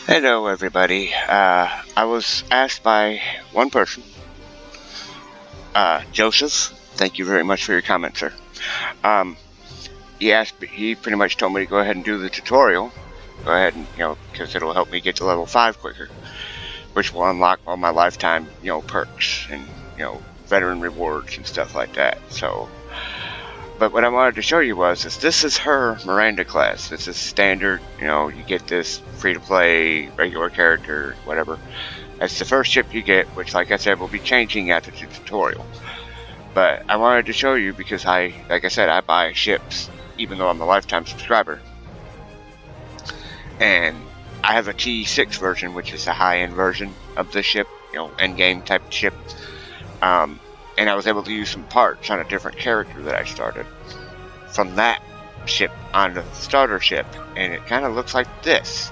Hello, everybody. I was asked by one person, Joseph. Thank you very much for your comment, sir. Um, he pretty much told me to go ahead and do the tutorial. Go ahead and, because it'll help me get to level 5 quicker, which will unlock all my lifetime, perks and, veteran rewards and stuff like that. So, but what I wanted to show you is this is her Miranda class. This is standard, you get this free to play, regular character, whatever. That's the first ship you get, which, like I said, will be changing after the tutorial. But I wanted to show you because like I said, I buy ships, even though I'm a lifetime subscriber. And I have a T6 version, which is the high-end version of the ship, endgame type ship. And I was able to use some parts on a different character that I started from that ship on the starter ship, and it kind of looks like this.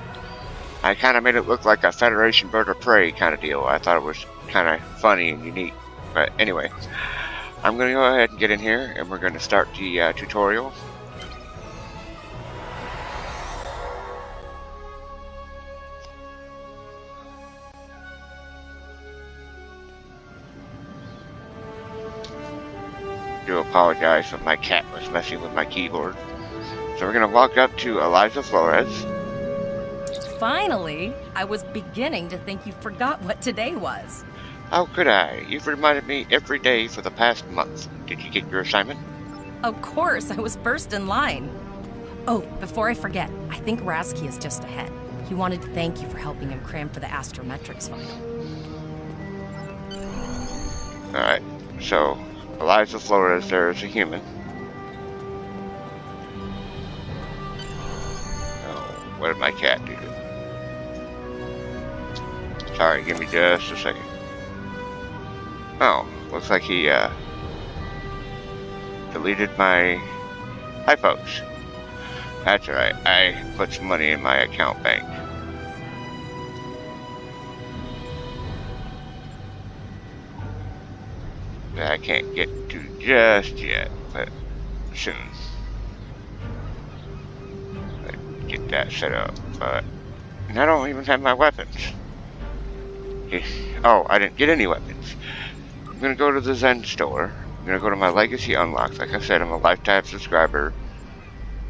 I kind of made it look like a Federation bird of prey kind of deal. I thought it was kind of funny and unique. But anyway, I'm going to go ahead and get in here, and we're going to start the tutorial. Do apologize, but my cat was messing with my keyboard. So we're going to walk up to Eliza Flores. Finally! I was beginning to think you forgot what today was. How could I? You've reminded me every day for the past month. Did you get your assignment? Of course, I was first in line. Oh, before I forget, I think Rasky is just ahead. He wanted to thank you for helping him cram for the astrometrics final. Alright, so Eliza Flores there is a human. Oh, what did my cat do? Sorry, give me just a second. Oh, looks like he deleted my hypos. That's alright, I put some money in my account bank. That I can't get to just yet, but soon. Let's get that set up, but I don't even have my weapons. Oh, I didn't get any weapons. I'm gonna go to the Zen store. I'm gonna go to my legacy unlocks. Like I said, I'm a lifetime subscriber.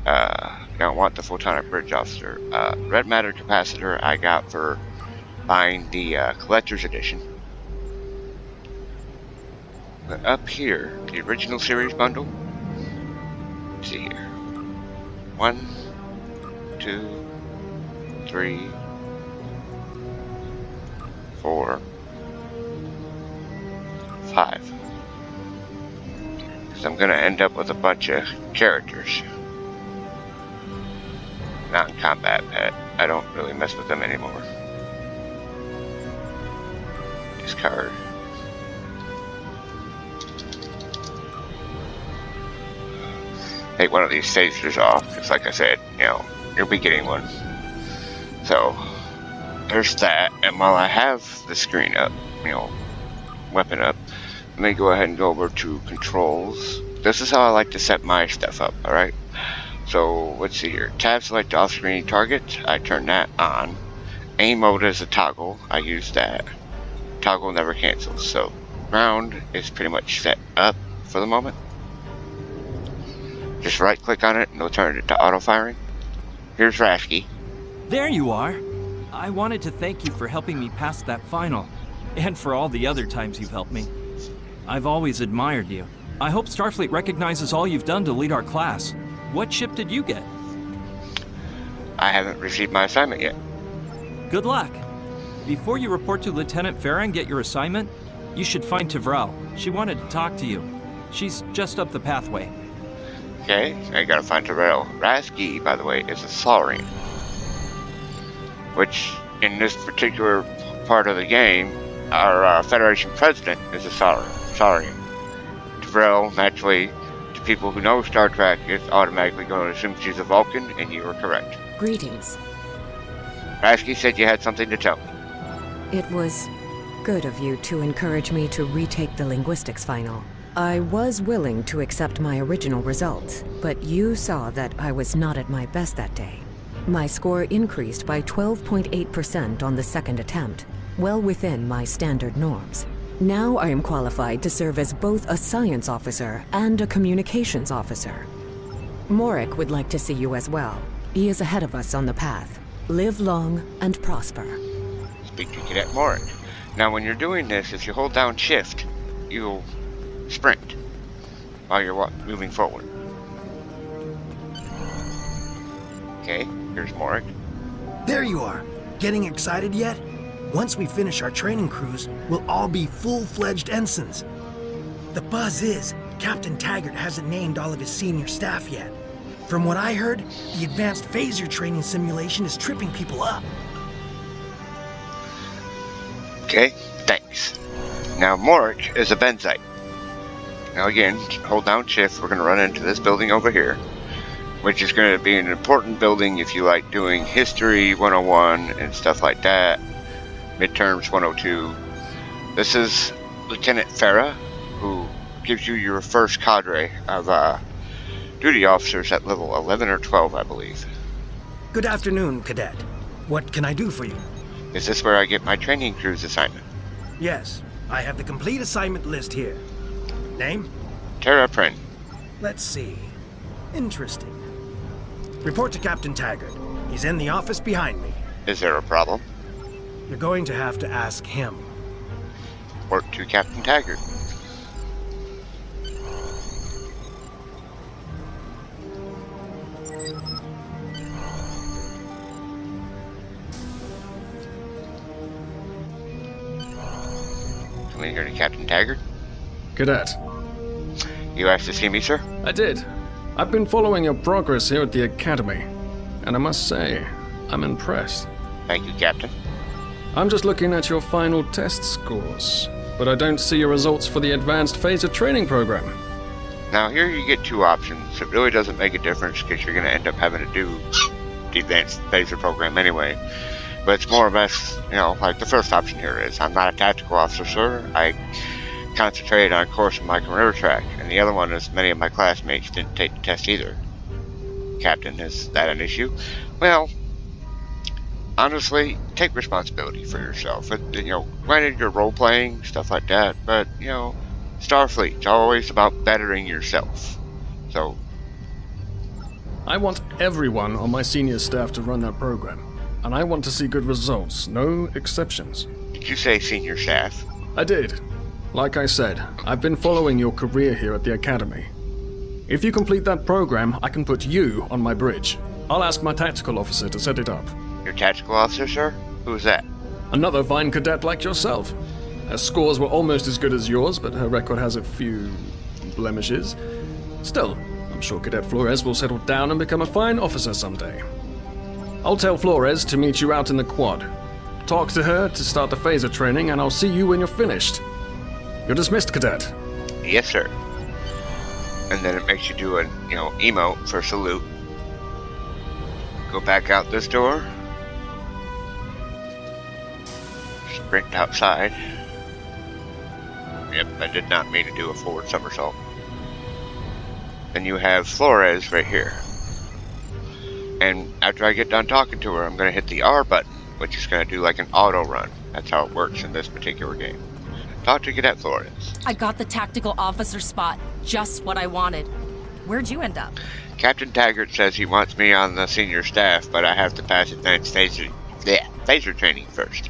Don't want the photonic bridge officer. Red matter capacitor I got for buying the collector's edition. But up here, the original series bundle. Let's see here. 1, 2, 3, 4, 5. Because I'm gonna end up with a bunch of characters. Non-combat pet. I don't really mess with them anymore. Discard. Take one of these phasers off, because like I said, you'll be getting one. So, there's that, and while I have the screen up, weapon up, let me go ahead and go over to controls. This is how I like to set my stuff up, alright? So, let's see here. Tab select off-screen target, I turn that on. Aim mode is a toggle, I use that. Toggle never cancels, so ground is pretty much set up for the moment. Just right click on it and it'll turn it to auto firing. Here's Rasky. There you are. I wanted to thank you for helping me pass that final, and for all the other times you've helped me. I've always admired you. I hope Starfleet recognizes all you've done to lead our class. What ship did you get? I haven't received my assignment yet. Good luck. Before you report to Lieutenant Farah and get your assignment, you should find Tavrel. She wanted to talk to you. She's just up the pathway. Okay, I gotta find Tavrel. Rasky, by the way, is a Saurian. Which, in this particular part of the game, our Federation President is a Saurian. Tavrel, naturally, to people who know Star Trek, is automatically going to assume she's a Vulcan, and you are correct. Greetings. Rasky said you had something to tell me. It was good of you to encourage me to retake the linguistics final. I was willing to accept my original results, but you saw that I was not at my best that day. My score increased by 12.8% on the second attempt, well within my standard norms. Now I am qualified to serve as both a science officer and a communications officer. Morik would like to see you as well. He is ahead of us on the path. Live long and prosper. Speak to Cadet Morik. Now when you're doing this, if you hold down shift, you'll sprint while you're moving forward. Okay, here's Morik. There you are. Getting excited yet? Once we finish our training cruise, we'll all be full-fledged ensigns. The buzz is, Captain Taggart hasn't named all of his senior staff yet. From what I heard, the advanced phaser training simulation is tripping people up. Okay, thanks. Now Morik is a benzite. Now again, hold down shift, we're going to run into this building over here, which is going to be an important building if you like doing History 101 and stuff like that, Midterms 102. This is Lieutenant Farah, who gives you your first cadre of duty officers at level 11 or 12, I believe. Good afternoon, Cadet. What can I do for you? Is this where I get my training cruise assignment? Yes, I have the complete assignment list here. Name? Terra Prin. Let's see. Interesting. Report to Captain Taggart. He's in the office behind me. Is there a problem? You're going to have to ask him. Report to Captain Taggart. Come in here to Captain Taggart. Cadet. You asked to see me, sir? I did. I've been following your progress here at the Academy, and I must say, I'm impressed. Thank you, Captain. I'm just looking at your final test scores, but I don't see your results for the Advanced Phaser Training Program. Now here you get two options. It really doesn't make a difference because you're going to end up having to do the Advanced Phaser Program anyway. But it's more or less, you know, like the first option here is, I'm not a tactical officer, sir. I concentrated on a course in my career track. And the other one is, many of my classmates didn't take the test either. Captain, is that an issue? Well, honestly, take responsibility for yourself. You know, granted you're role-playing, stuff like that, but, you know, Starfleet's always about bettering yourself. So, I want everyone on my senior staff to run that program, and I want to see good results, no exceptions. did you say senior staff? I did. Like I said, I've been following your career here at the Academy. If you complete that program, I can put you on my bridge. I'll ask my tactical officer to set it up. Your tactical officer, sir? Who's that? Another fine cadet like yourself. Her scores were almost as good as yours, but her record has a few blemishes. Still, I'm sure Cadet Flores will settle down and become a fine officer someday. I'll tell Flores to meet you out in the quad. Talk to her to start the phaser training, and I'll see you when you're finished. You're dismissed, Cadet. Yes, sir. And then it makes you do a, emote for salute. Go back out this door. Sprint outside. Yep, I did not mean to do a forward somersault. Then you have Flores right here. And after I get done talking to her, I'm going to hit the R button, which is going to do like an auto run. That's how it works in this particular game. Talk to Cadet Flores. I got the tactical officer spot. Just what I wanted. Where'd you end up? Captain Taggart says he wants me on the senior staff, but I have to pass advanced phaser training first.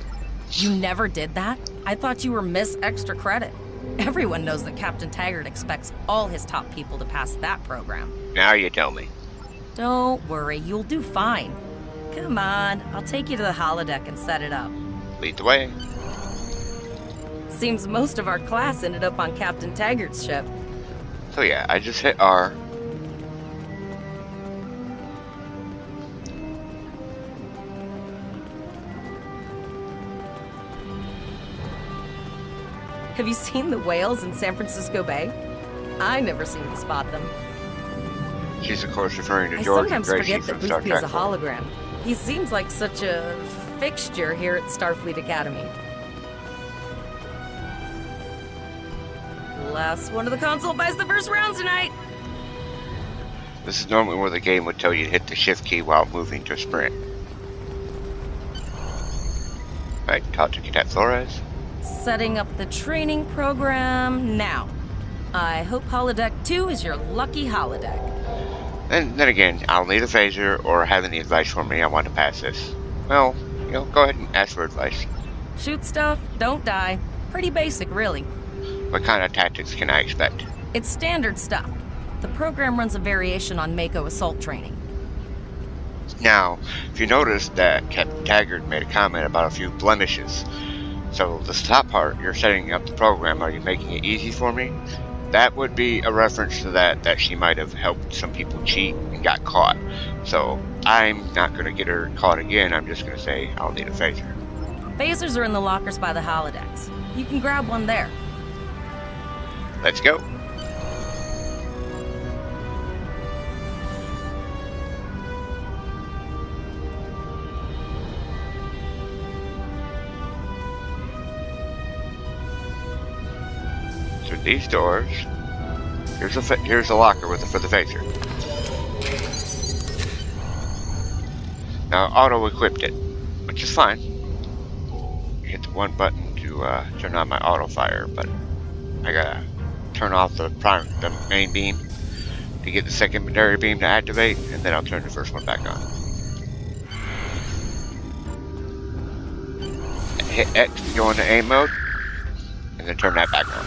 You never did that? I thought you were Miss Extra Credit. Everyone knows that Captain Taggart expects all his top people to pass that program. Now you tell me. Don't worry, you'll do fine. Come on, I'll take you to the holodeck and set it up. Lead the way. Seems most of our class ended up on Captain Taggart's ship. So yeah, I just hit R. Have you seen the whales in San Francisco Bay? I never seem to spot them. She's of course referring to I George sometimes Gracie forget that from Star Boothby is Trek. a hologram. He seems like such a fixture here at Starfleet Academy. Last one of the console buys the first round tonight. This is normally where the game would tell you to hit the shift key while moving to sprint. Alright, talk to Cadet Flores. Setting up the training program now. I hope Holodeck 2 is your lucky holodeck. And then again, I'll need a phaser or have any advice for me. I want to pass this. Well, go ahead and ask for advice. Shoot stuff, don't die. Pretty basic, really. What kind of tactics can I expect? It's standard stuff. The program runs a variation on Mako assault training. Now, if you notice that Captain Taggart made a comment about a few blemishes. So the top part, you're setting up the program, are you making it easy for me? That would be a reference to that she might have helped some people cheat and got caught. So I'm not going to get her caught again. I'm just going to say I'll need a phaser. Phasers are in the lockers by the holodecks. You can grab one there. Let's go. Through these doors. Here's a locker for the phaser. Now auto-equipped it, which is fine. You hit the one button to turn on my auto fire, but I gotta turn off the main beam to get the secondary beam to activate, and then I'll turn the first one back on. Hit X to go into aim mode, and then turn that back on.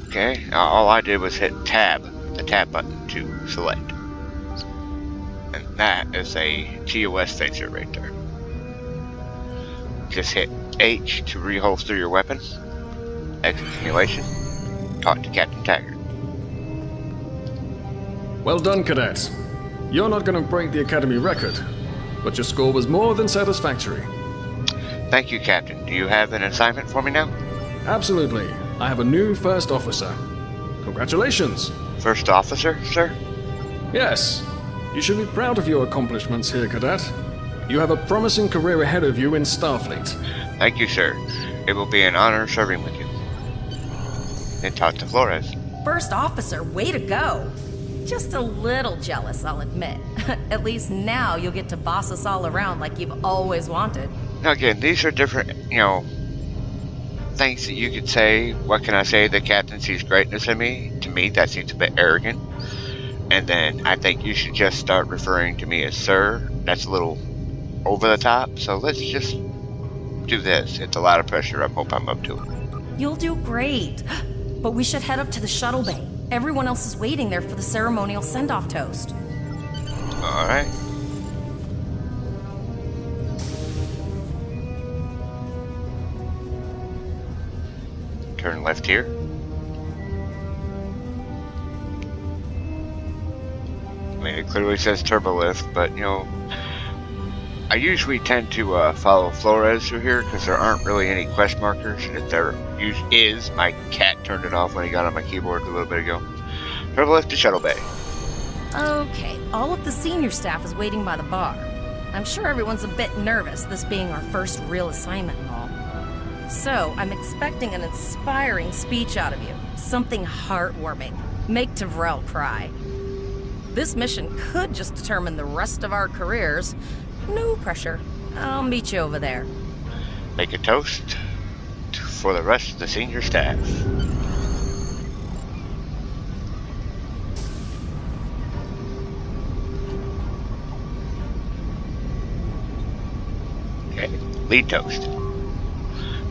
Okay, now all I did was hit the tab button to select. And that is a TOS phaser right there. Just hit H to reholster your weapon. Exit simulation. Talk to Captain Taggart. Well done, Cadet. You're not going to break the Academy record, but your score was more than satisfactory. Thank you, Captain. Do you have an assignment for me now? Absolutely. I have a new first officer. Congratulations. First officer, sir? Yes. You should be proud of your accomplishments here, Cadet. You have a promising career ahead of you in Starfleet. Thank you, sir. It will be an honor serving with you. Then talk to Flores. First officer, way to go. Just a little jealous, I'll admit. At least now you'll get to boss us all around like you've always wanted. Now again, these are different, things that you could say. What can I say? The captain sees greatness in me. To me, that seems a bit arrogant. And then I think you should just start referring to me as sir. That's a little over the top. So let's just do this. It's a lot of pressure. I hope I'm up to it. You'll do great. But we should head up to the shuttle bay. Everyone else is waiting there for the ceremonial send-off toast. All right. Turn left here. I mean, it clearly says turbo lift, but I usually tend to follow Flores through here because there aren't really any quest markers. If there is, my cat turned it off when he got on my keyboard a little bit ago. Turbo lift to shuttle bay. Okay, all of the senior staff is waiting by the bar. I'm sure everyone's a bit nervous, this being our first real assignment and all. So, I'm expecting an inspiring speech out of you. Something heartwarming. Make Tavrel cry. This mission could just determine the rest of our careers. No pressure. I'll meet you over there. Make a toast for the rest of the senior staff. Okay, lead toast.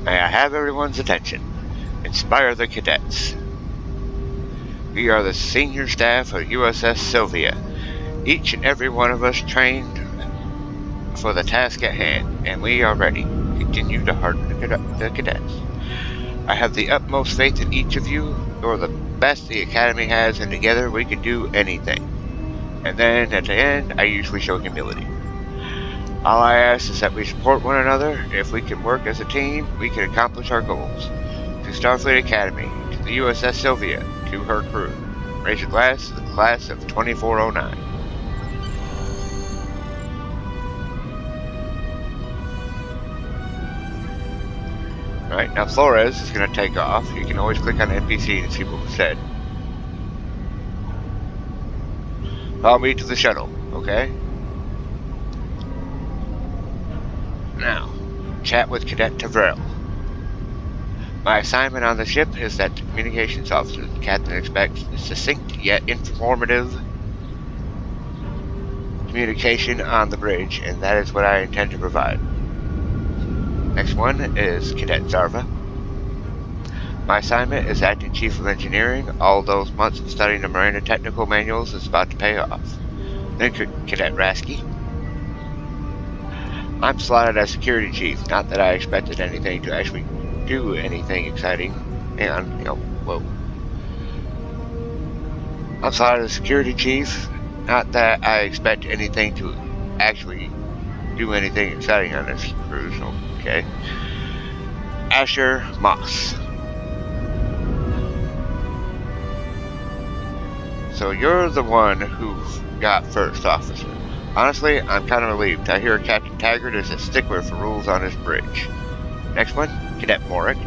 May I have everyone's attention? Inspire the cadets. We are the senior staff of USS Sylvia. Each and every one of us trained for the task at hand, and we are ready. Continue to harden the cadets. I have the utmost faith in each of you. You're the best the Academy has, and together we can do anything. And then at the end, I usually show humility. All I ask is that we support one another. If we can work as a team, we can accomplish our goals. To Starfleet Academy, to the USS Sylvia, to her crew. Raise a glass to the class of 2409. Alright, now Flores is going to take off. You can always click on NPC and see what was said. Follow me to the shuttle, okay? Now, chat with Cadet Tavrell. My assignment on the ship is that the communications officer. The captain expects succinct yet informative communication on the bridge, and that is what I intend to provide. Next one is Cadet Zarva. My assignment is acting chief of engineering. All those months of studying the Marina technical manuals is about to pay off. Then Cadet Rasky. I'm slotted as security chief. Not that I expected anything to actually do anything exciting. And, whoa. I'm slotted as security chief. Not that I expect anything to actually do anything exciting on this cruise. Okay. Asher Moss. So you're the one who got first, officer. Honestly, I'm kind of relieved. I hear Captain Taggart is a stickler for rules on his bridge. Next one, Cadet Morick.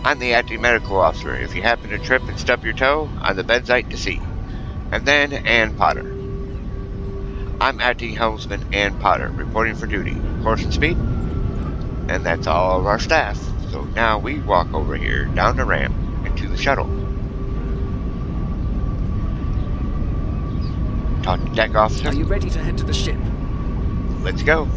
I'm the acting medical officer. If you happen to trip and stub your toe, I'm the Benzite to see. And then Ann Potter. I'm acting helmsman Ann Potter, reporting for duty. Course and speed. And that's all of our staff. So now we walk over here, down the ramp, into the shuttle. Talk to deck officer. Are you ready to head to the ship? Let's go.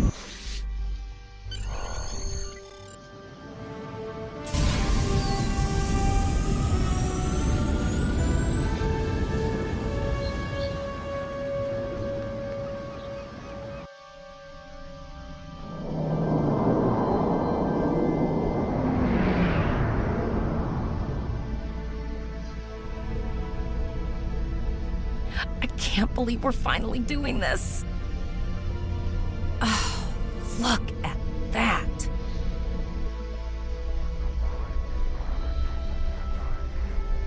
I can't believe we're finally doing this. Oh, look at that.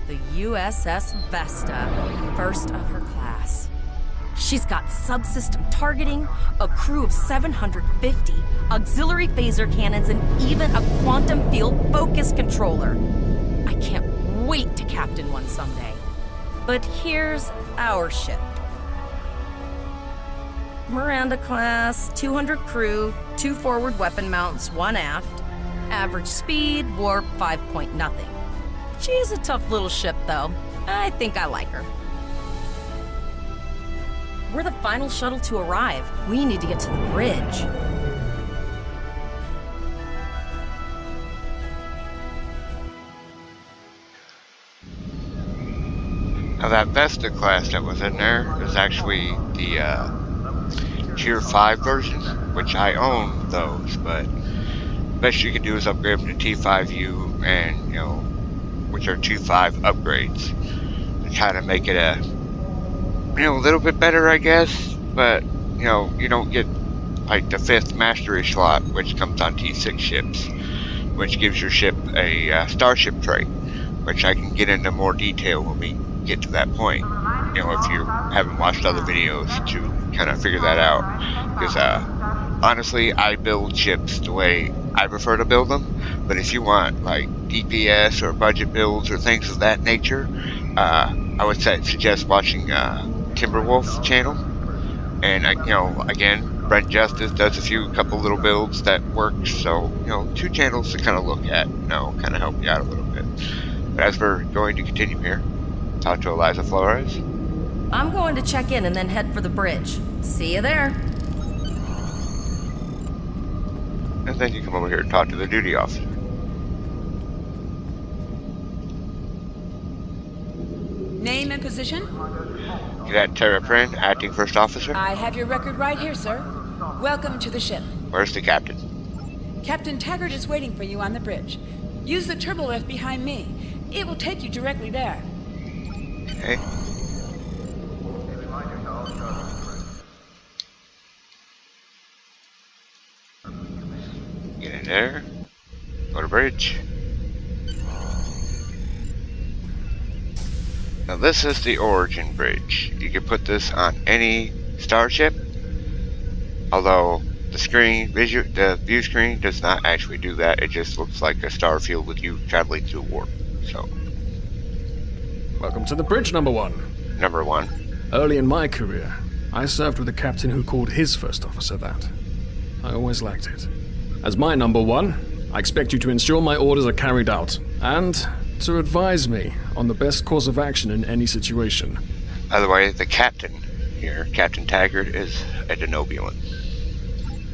The USS Vesta, first of her class. She's got subsystem targeting, a crew of 750, auxiliary phaser cannons, and even a quantum field focus controller. I can't wait to captain one someday. But here's our ship. Miranda class, 200 crew, 2 forward weapon mounts, 1 aft. Average speed, warp 5.0. She is a tough little ship, though. I think I like her. We're the final shuttle to arrive. We need to get to the bridge. Now that Vesta class that was in there is actually the Tier 5 version, which I own those, but best you can do is upgrade them to T5U and, which are 2.5 upgrades to kind of make it a, little bit better, I guess, but, you don't get like the 5th mastery slot, which comes on T6 ships, which gives your ship a starship trait, which I can get into more detail when we get to that point, if you haven't watched other videos to kind of figure that out, because honestly, I build ships the way I prefer to build them, but if you want like DPS or budget builds or things of that nature, I would suggest watching Timberwolf channel, and again, Brent Justice does a couple little builds that work, so 2 channels to kind of look at, kind of help you out a little bit. But as we're going to continue here, talk to Eliza Flores. I'm going to check in and then head for the bridge. See you there. And then you come over here and talk to the duty officer. Name and position? Cadet Tara Prin, acting first officer. I have your record right here, sir. Welcome to the ship. Where's the captain? Captain Taggart is waiting for you on the bridge. Use the turbo lift behind me. It will take you directly there. Okay. Get in there. Go to bridge. Now this is the origin bridge. You can put this on any starship, although the view screen does not actually do that. It just looks like a star field with you traveling through warp. So, Welcome to the bridge, number one. number one. Early in my career, I served with a captain who called his first officer that. I always liked it. As my number one, I expect you to ensure my orders are carried out, and to advise me on the best course of action in any situation. By the way, the captain here, Captain Taggart, is a Denobulan.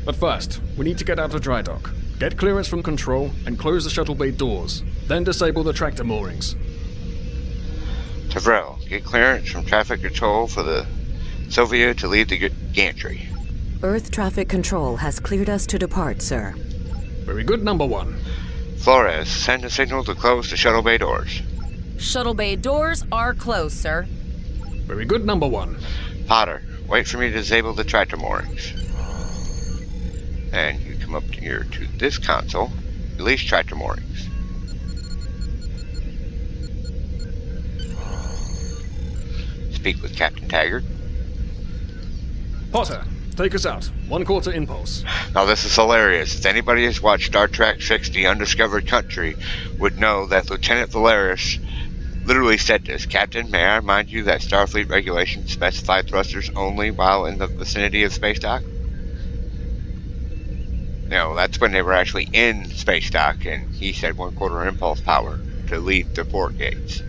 But first, we need to get out of dry dock, get clearance from control, and close the shuttle bay doors. Then disable the tractor moorings. Tavrel, get clearance from traffic control for the Sylvia to leave the gantry. Earth traffic control has cleared us to depart, sir. Very good, number one. Flores, send a signal to close the shuttle bay doors. Shuttle bay doors are closed, sir. Very good, number one. Potter, wait for me to disable the tractor moorings. And you come up here to this console, release tractor moorings. Speak with Captain Taggart. Potter, take us out. 1/4 impulse. Now this is hilarious. If anybody has watched Star Trek 6, The Undiscovered Country, would know that Lieutenant Valeris literally said this. Captain, may I remind you that Starfleet regulations specify thrusters only while in the vicinity of space dock? No, that's when they were actually in space dock, and he said 1/4 impulse power to leave the port gates.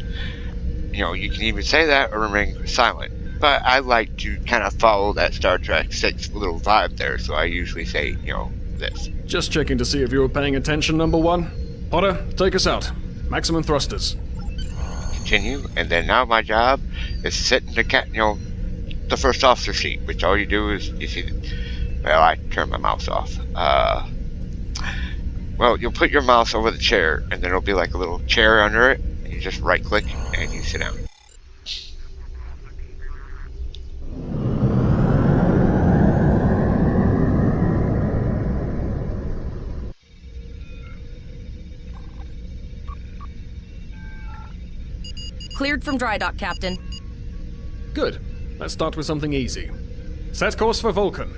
You know, you can even say that or remain silent. But I like to kind of follow that Star Trek 6 little vibe there, so I usually say, you know, this. Just checking to see if you were paying attention, number one. Potter, take us out. Maximum thrusters. Continue, and then now my job is to sit in the the first officer seat, which all you do is you see. Well, I turn my mouse off. Well, you'll put your mouse over the chair, and then there'll be like a little chair under it. And you just right-click and you sit down. Cleared from dry dock, Captain. Good. Let's start with something easy. Set course for Vulcan.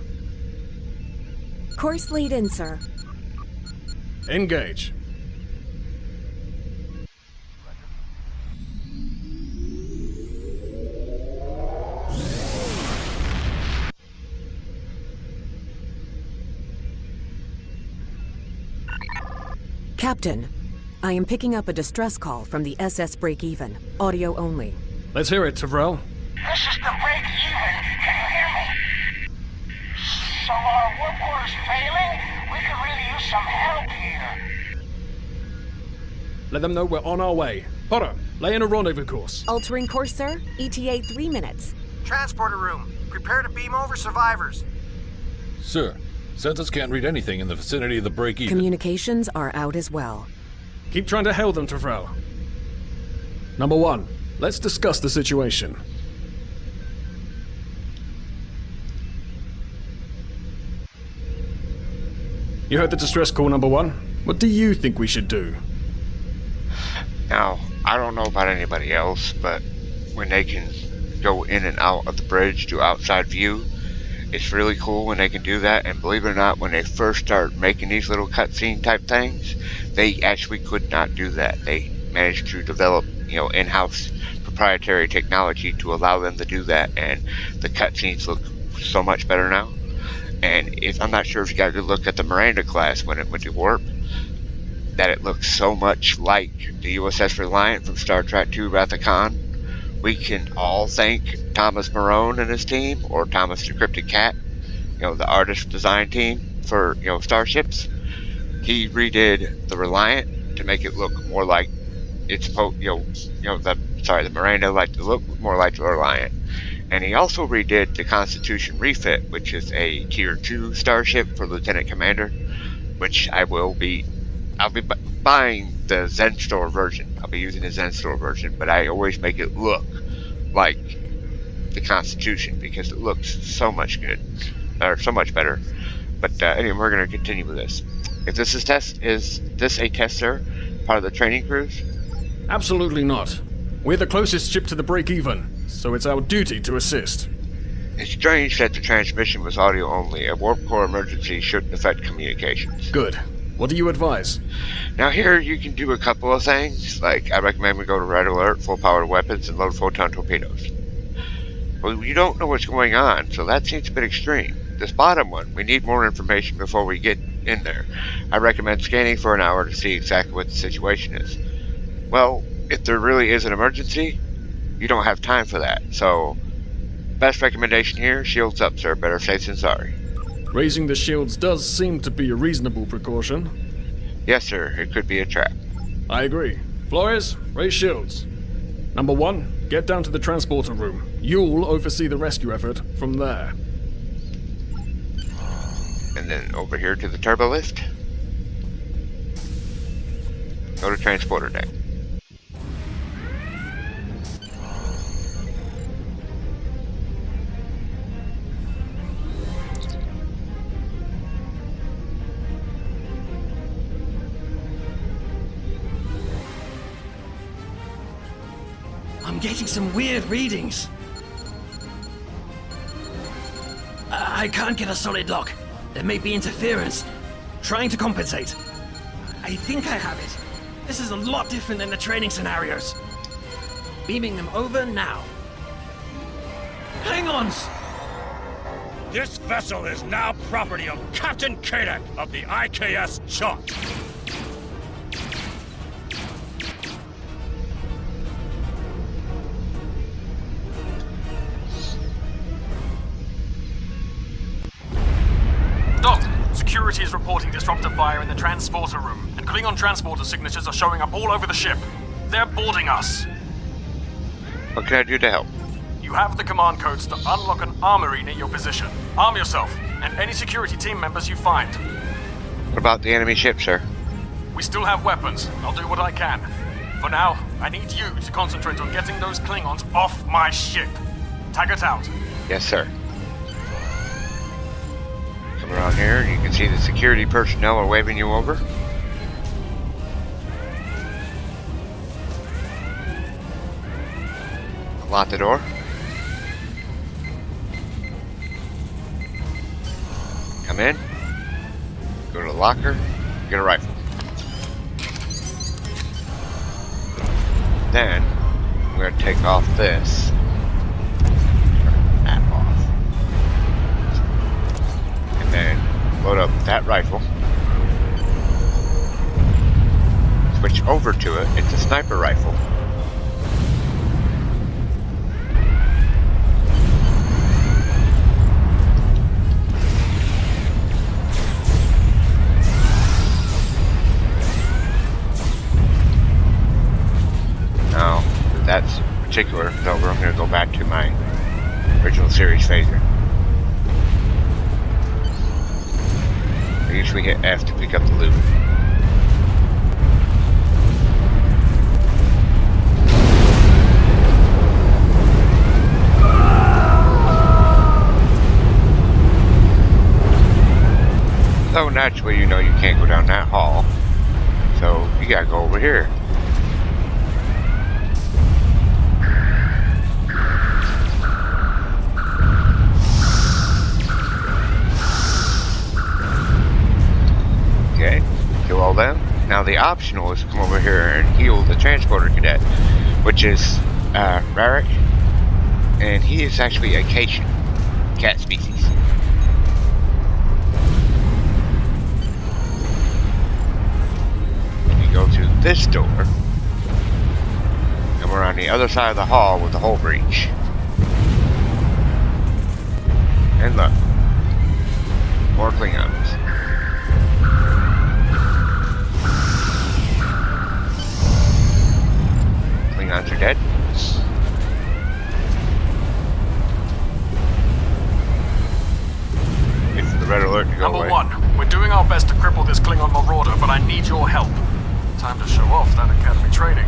Course lead in, sir. Engage. Captain, I am picking up a distress call from the SS Break-Even. Audio only. Let's hear it, Tavrel. This is the break-even. Can you hear me? So our warp core is failing? We could really use some help here. Let them know we're on our way. Potter, lay in a rendezvous course. Altering course, sir. ETA 3 minutes. Transporter room. Prepare to beam over survivors. Sir, sensors can't read anything in the vicinity of the break-even. Communications are out as well. Keep trying to hail them, Tavrel. Number one, let's discuss the situation. You heard the distress call, number one. What do you think we should do? Now, I don't know about anybody else, but when they can go in and out of the bridge to outside view, it's really cool when they can do that. And believe it or not, when they first start making these little cutscene type things, they actually could not do that. They managed to develop, in-house proprietary technology to allow them to do that, and the cutscenes look so much better now. And I'm not sure if you got a good look at the Miranda class when it went to warp, that it looks so much like the USS Reliant from Star Trek II Wrath of Khan. We can all thank Thomas Marone and his team, or Thomas the Cryptic Cat, the artist design team for, starships. He redid the Reliant to make it look more like it's supposed, the Miranda like to look more like the Reliant. And he also redid the Constitution Refit, which is a Tier 2 starship for Lieutenant Commander, which I'll be buying the Zen Store version. I'll be using the Zen Store version, but I always make it look like the Constitution because it looks so much good, or so much better. But anyway, we're going to continue with this. If this is this a test, sir? Part of the training cruise? Absolutely not. We're the closest ship to the break-even, so it's our duty to assist. It's strange that the transmission was audio only. A warp core emergency shouldn't affect communications. Good. What do you advise? Now here you can do a couple of things, like I recommend we go to red alert, full powered weapons, and load photon torpedoes. Well, you don't know what's going on, so that seems a bit extreme. This bottom one, we need more information before we get in there. I recommend scanning for an hour to see exactly what the situation is. Well, if there really is an emergency, you don't have time for that, so best recommendation here, shields up, sir. Better safe than sorry. Raising the shields does seem to be a reasonable precaution. Yes, sir. It could be a trap. I agree. Flores, raise shields. Number 1, get down to the transporter room. You'll oversee the rescue effort from there. And then over here to the turbo lift. Go to transporter deck. I'm getting some weird readings. I can't get a solid lock. There may be interference. Trying to compensate. I think I have it. This is a lot different than the training scenarios. Beaming them over now. Hang-ons! This vessel is now property of Captain Kadek of the IKS Chalk. Doc, security is reporting disruptor fire in the transporter room, and Klingon transporter signatures are showing up all over the ship. They're boarding us. What can I do to help? You have the command codes to unlock an armory near your position. Arm yourself, and any security team members you find. What about the enemy ship, sir? We still have weapons. I'll do what I can. For now, I need you to concentrate on getting those Klingons off my ship. Taggart out. Yes, sir. Come around here, and you can see the security personnel are waving you over. Lock the door. Come in. Go to the locker. Get a rifle. Then, I'm going to take off this. Turn that off. And then load up that rifle. Switch over to it. It's a sniper rifle. Now, that's particular is over, I'm going to go back to my original series phaser. I usually hit F to pick up the loot. So naturally, you know you can't go down that hall, so you gotta go over here. Okay, kill all them. Now the optional is to come over here and heal the transporter cadet, which is Rarik, and he is actually a Cation cat species. You go to this door, and we're on the other side of the hall with the hull breach. And look, more Klingons. Klingons are dead. Wait for the red alert to go away. Number 1, we're doing our best to cripple this Klingon marauder, but I need your help. Time to show off that academy training.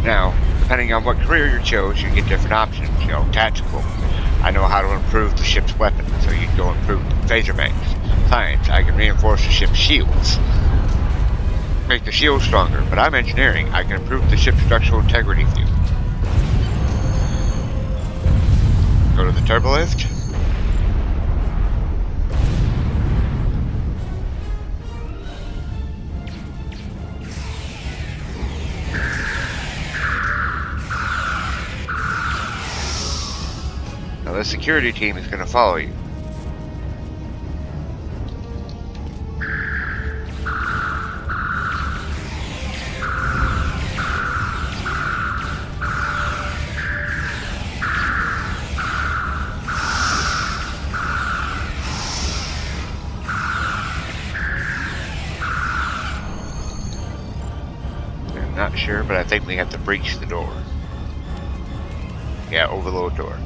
Now, depending on what career you chose, you get different options. You know, tactical. I know how to improve the ship's weapons, so you can go improve the phaser banks. Science, I can reinforce the ship's shields. Make the shield stronger, but I'm engineering. I can improve the ship's structural integrity field. Go to the turbo lift. the security team is going to follow you. I'm not sure, but I think we have to breach the door. Yeah, overload door.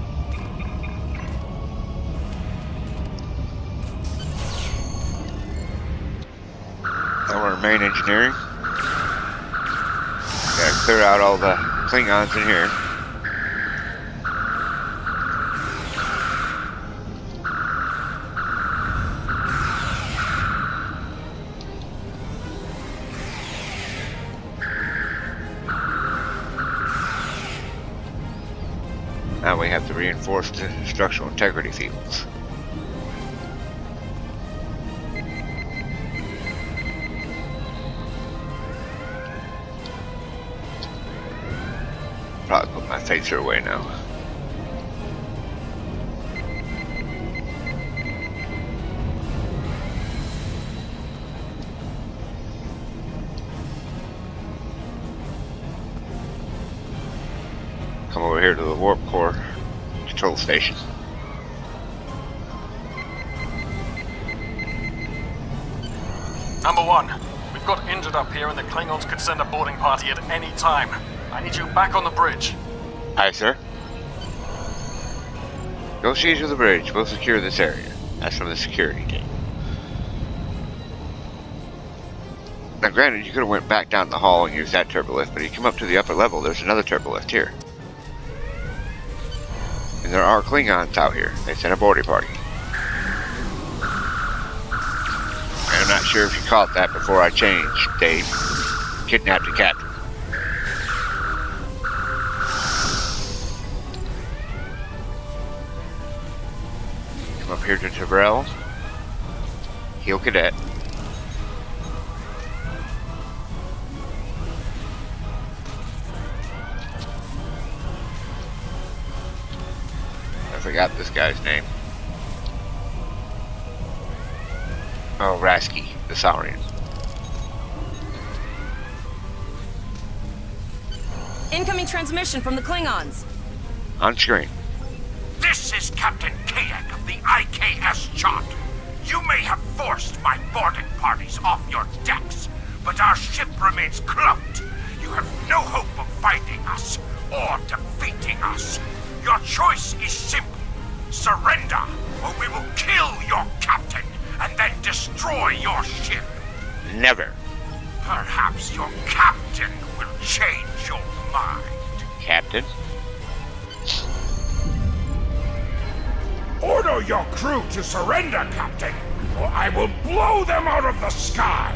Now we're in main engineering. Gotta clear out all the Klingons in here. Now we have to reinforce the structural integrity fields. Probably put my phaser away now. Come over here to the warp core control station. Number 1, we've got injured up here and the Klingons could send a boarding party at any time. I need you back on the bridge. Aye, sir. Go see to the bridge. We'll secure this area. That's from the security team. Now, granted, you could have went back down the hall and used that turbolift, but if you come up to the upper level, there's another turbolift here. And there are Klingons out here. They sent a boarding party. And I'm not sure if you caught that before I changed, Dave. Kidnapped the captain. Come up here to Tabrel. Heal Cadet. I forgot this guy's name. Oh, Rasky, the Saurian. Incoming transmission from the Klingons. On screen. This is Captain Kadek of the IKS chart. You may have forced my boarding parties off your decks, but our ship remains cloaked. You have no hope of finding us or defeating us. Your choice is simple. Surrender, or we will kill your captain and then destroy your ship. Never. Perhaps your captain will change your mind. Captain? Order your crew to surrender, Captain, or I will blow them out of the sky.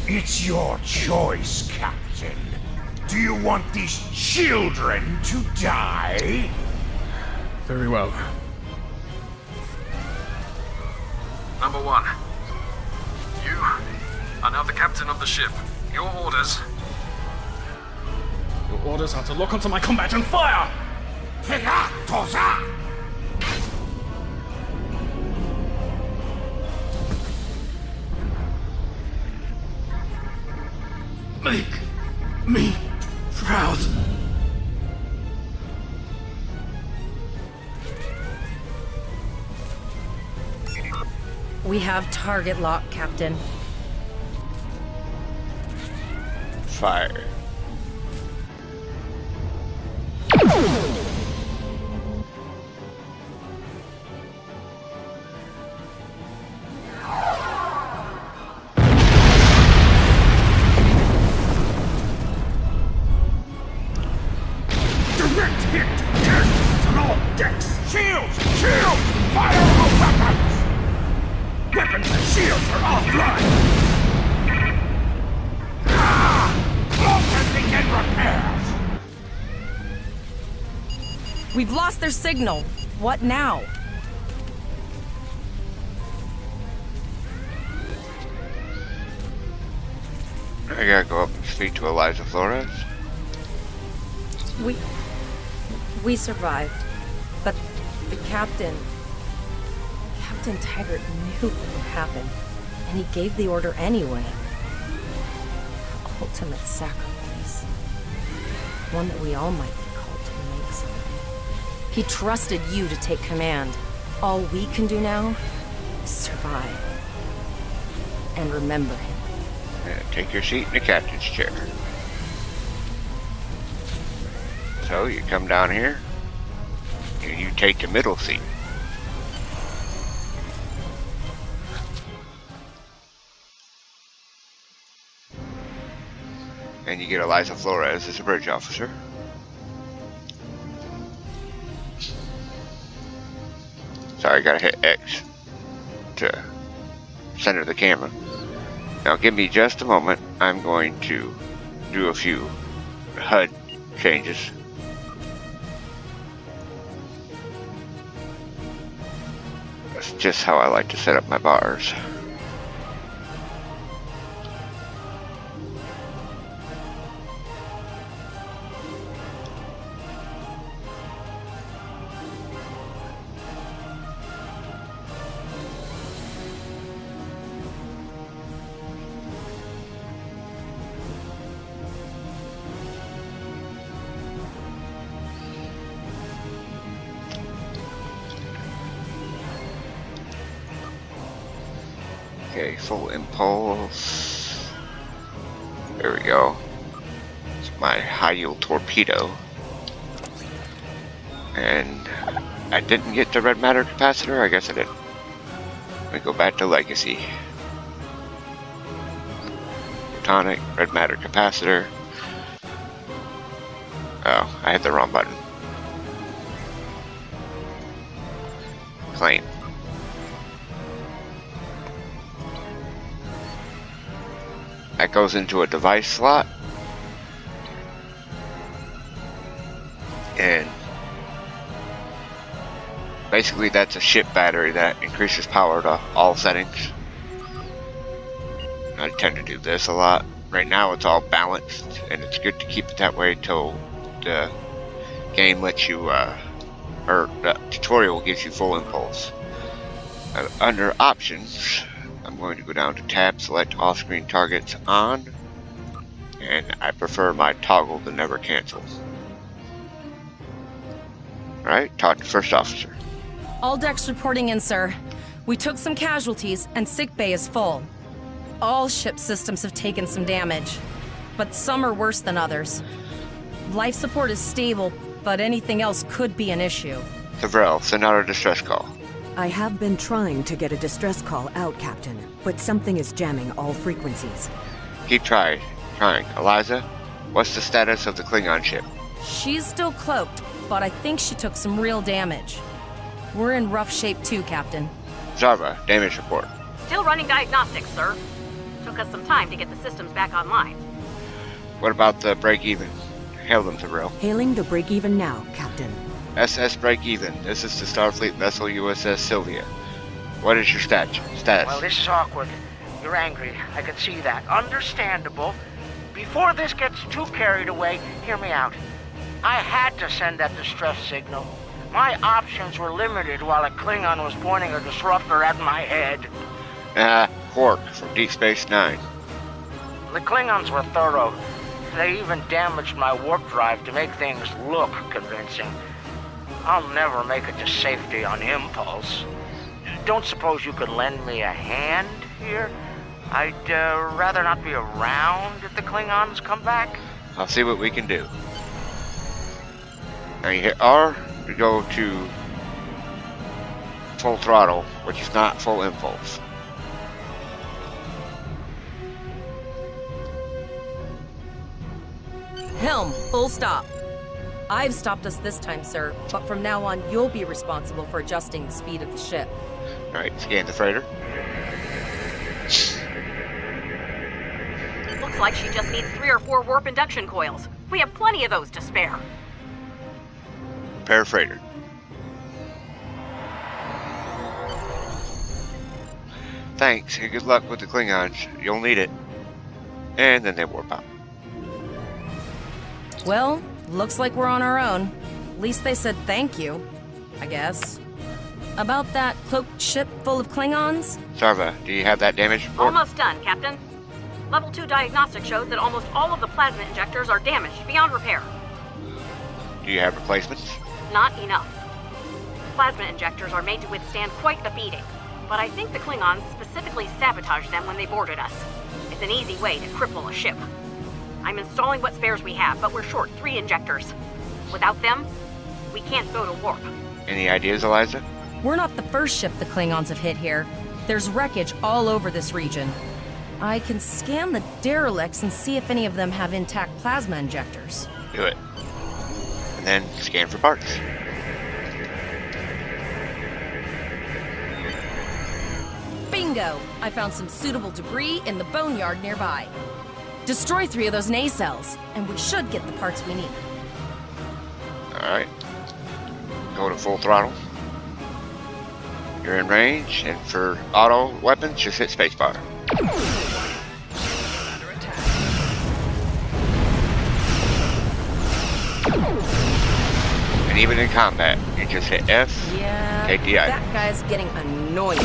It's your choice, Captain. Do you want these children to die? Very well. Number 1, you are now the captain of the ship. Your orders... Your orders are to lock onto my combat and fire! Make me proud. We have target lock, Captain. Fire. Direct hit! Cannons on all decks! Shields! Shields! Fire all weapons! Weapons and shields are offline! Block and begin repairs! We've lost their signal. What now? I gotta go up and speak to Eliza Flores. We survived. But The Captain Taggart knew what would happen, and he gave the order anyway. Ultimate sacrifice. One that we all might be called to make someday. He trusted you to take command. All we can do now is survive. And remember him. Take your seat in the captain's chair. So you come down here, and you take the middle seat. And you get Eliza Flores as a bridge officer. Sorry, I gotta hit X to center the camera. Now give me just a moment. I'm going to do a few HUD changes. That's just how I like to set up my bars. Okay, full impulse. There we go. It's my high yield torpedo. And I didn't get the red matter capacitor? I guess I didn't. Let me go back to Legacy. Photonic, red matter capacitor. Oh, I hit the wrong button. Claim. That goes into a device slot, and basically that's a ship battery that increases power to all settings. I tend to do this a lot. Right now it's all balanced, and it's good to keep it that way till the game lets you, or the tutorial gives you full impulse. Under options, I'm going to go down to tab, select off-screen targets on, and I prefer my toggle to never cancel. Alright, talk to first officer. All decks reporting in, sir. We took some casualties, and sickbay is full. All ship systems have taken some damage, but some are worse than others. Life support is stable, but anything else could be an issue. Sevrel, send out a distress call. I have been trying to get a distress call out, Captain, but something is jamming all frequencies. Keep trying. Eliza, what's the status of the Klingon ship? She's still cloaked, but I think she took some real damage. We're in rough shape too, Captain. Zarva, damage report. Still running diagnostics, sir. Took us some time to get the systems back online. What about the break-even? Hail them, Sevrel. Hailing the break-even now, Captain. SS break-even. This is the Starfleet vessel USS Sylvia. What is your status? Well, this is awkward. You're angry. I can see that. Understandable. Before this gets too carried away, hear me out. I had to send that distress signal. My options were limited while a Klingon was pointing a disruptor at my head. Quark from Deep Space Nine. The Klingons were thorough. They even damaged my warp drive to make things look convincing. I'll never make it to safety on impulse. Don't suppose you could lend me a hand here? I'd rather not be around if the Klingons come back. I'll see what we can do. Now you hit R to go to full throttle, which is not full impulse. Helm, full stop. I've stopped us this time, sir, but from now on, you'll be responsible for adjusting the speed of the ship. Alright, scan the freighter. Looks like she just needs 3 or 4 warp induction coils. We have plenty of those to spare. Repair freighter. Thanks, and good luck with the Klingons. You'll need it. And then they warp out. Well, looks like we're on our own. At least they said thank you. I guess. About that cloaked ship full of Klingons? Sarva, do you have that damage report? Almost done, Captain. Level 2 diagnostic shows that almost all of the plasma injectors are damaged beyond repair. Do you have replacements? Not enough. Plasma injectors are made to withstand quite a beating, but I think the Klingons specifically sabotaged them when they boarded us. It's an easy way to cripple a ship. I'm installing what spares we have, but we're short 3 injectors. Without them, we can't go to warp. Any ideas, Eliza? We're not the first ship the Klingons have hit here. There's wreckage all over this region. I can scan the derelicts and see if any of them have intact plasma injectors. Do it. And then scan for parts. Bingo! I found some suitable debris in the boneyard nearby. Destroy 3 of those nacelles, and we should get the parts we need. Alright. Go to full throttle. You're in range, and for auto weapons, just hit spacebar. And even in combat, you just hit F, Yeah, take the item. that guy's getting annoying.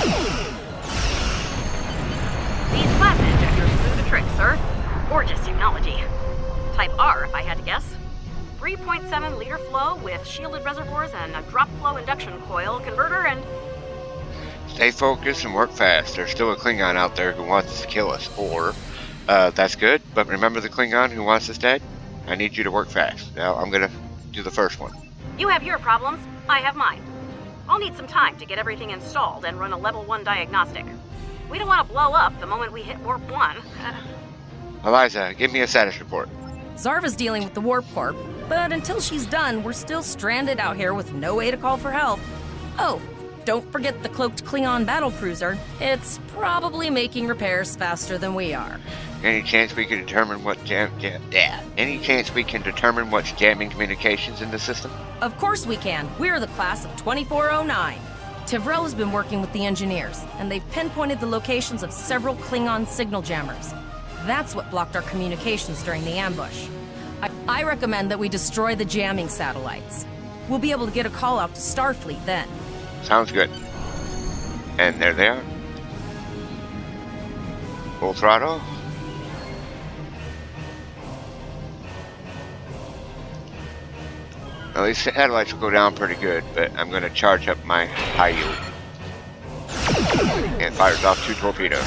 These plasma injectors do the trick, sir. Gorgeous technology. Type R, if I had to guess. 3.7 liter flow with shielded reservoirs and a drop flow induction coil converter and... Stay focused and work fast. There's still a Klingon out there who wants to kill us. Or, that's good, but remember the Klingon who wants us dead? I need you to work fast. Now, I'm gonna do the first one. You have your problems, I have mine. I'll need some time to get everything installed and run a level 1 diagnostic. We don't want to blow up the moment we hit warp 1. Eliza, give me a status report. Zarva's dealing with the warp core, but until she's done, we're still stranded out here with no way to call for help. Oh, don't forget the cloaked Klingon battlecruiser. It's probably making repairs faster than we are. Any chance we can determine what's jamming communications in the system? Of course we can. We're the class of 2409. Tivrel has been working with the engineers, and they've pinpointed the locations of several Klingon signal jammers. That's what blocked our communications during the ambush. I recommend that we destroy the jamming satellites. We'll be able to get a call out to Starfleet then. Sounds good. And there they are. Full throttle. Now these satellites will go down pretty good, but I'm going to charge up my high yield. And fires off 2 torpedoes.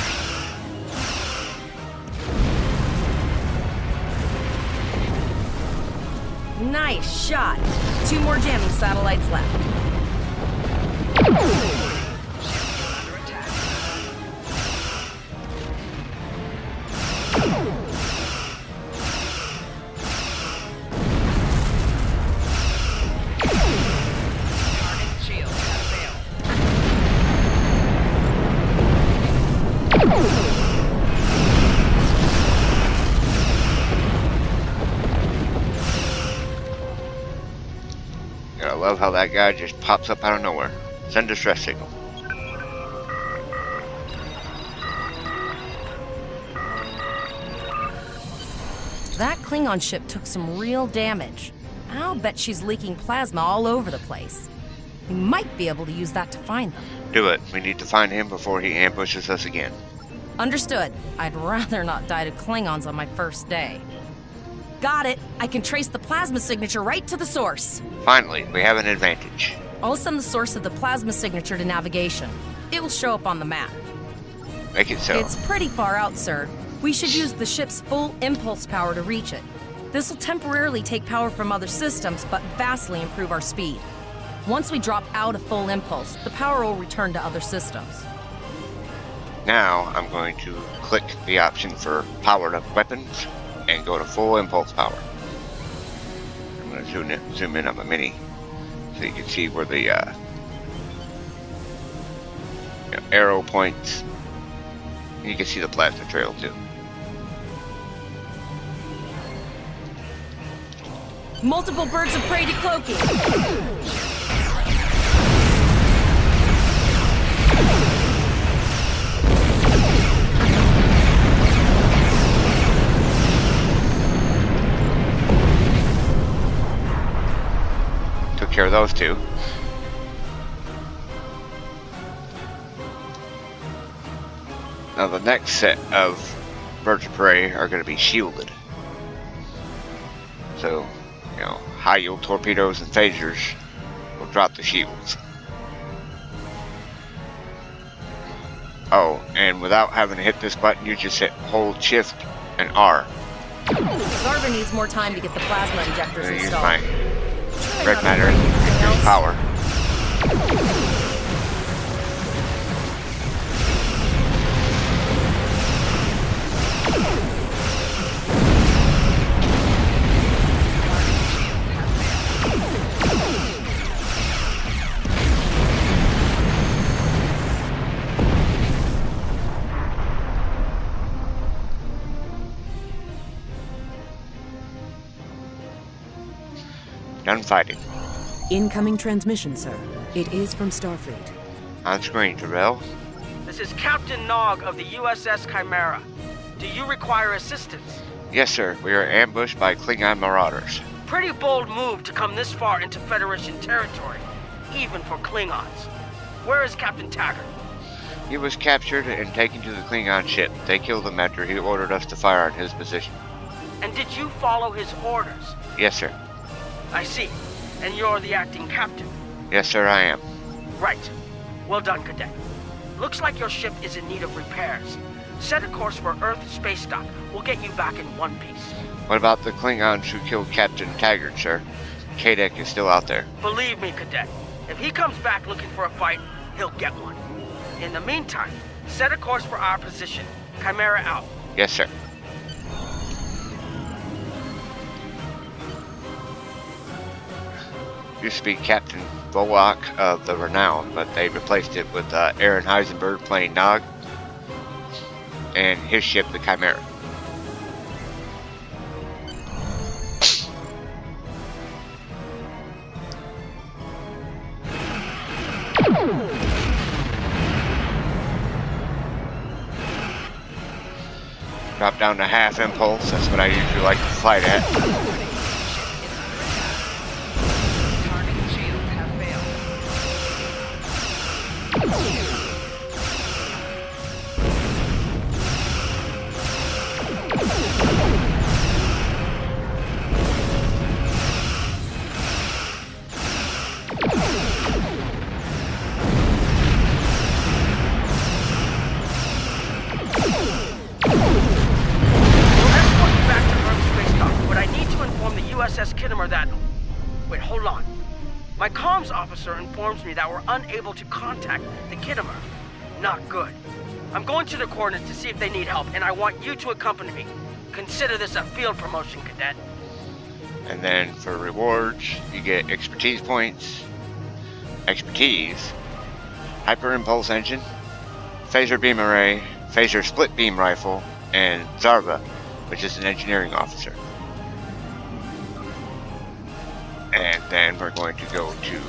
Nice shot. 2 more jamming satellites left. I love how that guy just pops up out of nowhere. Send distress signal. That Klingon ship took some real damage. I'll bet she's leaking plasma all over the place. We might be able to use that to find them. Do it. We need to find him before he ambushes us again. Understood. I'd rather not die to Klingons on my first day. Got it. I can trace the plasma signature right to the source. Finally, we have an advantage. I'll send the source of the plasma signature to navigation. It will show up on the map. Make it so. It's pretty far out, sir. We should use the ship's full impulse power to reach it. This will temporarily take power from other systems, but vastly improve our speed. Once we drop out of full impulse, the power will return to other systems. Now, I'm going to click the option for powered up weapons and go to full impulse power. I'm going to zoom in on my mini so you can see where the arrow points. You can see the plasma trail too. Multiple birds of prey decloaking. Took care of those 2. Now the next set of birds of prey are going to be shielded. So, you know, high yield torpedoes and phasers will drop the shields. Oh, and without having to hit this button, you just hit hold shift and R. Zarva needs more time to get the plasma injectors I'm installed. gonna use my red matter and use power. Done fighting. Incoming transmission, sir. It is from Starfleet. On screen, Terrell. This is Captain Nog of the USS Chimera. Do you require assistance? Yes, sir. We are ambushed by Klingon marauders. Pretty bold move to come this far into Federation territory, even for Klingons. Where is Captain Taggart? He was captured and taken to the Klingon ship. They killed him after he ordered us to fire on his position. And did you follow his orders? Yes, sir. I see. And you're the acting captain? Yes, sir, I am. Right. Well done, Cadet. Looks like your ship is in need of repairs. Set a course for Earth space dock. We'll get you back in one piece. What about the Klingons who killed Captain Taggart, sir? Kadek is still out there. Believe me, Cadet. If he comes back looking for a fight, he'll get one. In the meantime, set a course for our position. Chimera out. Yes, sir. Used to be Captain Volok of the Renown, but they replaced it with Aaron Heisenberg playing Nog, and his ship, the Chimera. Drop down to half impulse, that's what I usually like to fight at. My comms officer informs me that we're unable to contact the Kittimer. Not good. I'm going to the coordinates to see if they need help, and I want you to accompany me. Consider this a field promotion, Cadet. And then for rewards, you get expertise points, expertise, hyper impulse engine, phaser beam array, phaser split beam rifle, and Zarva, which is an engineering officer. And then we're going to go to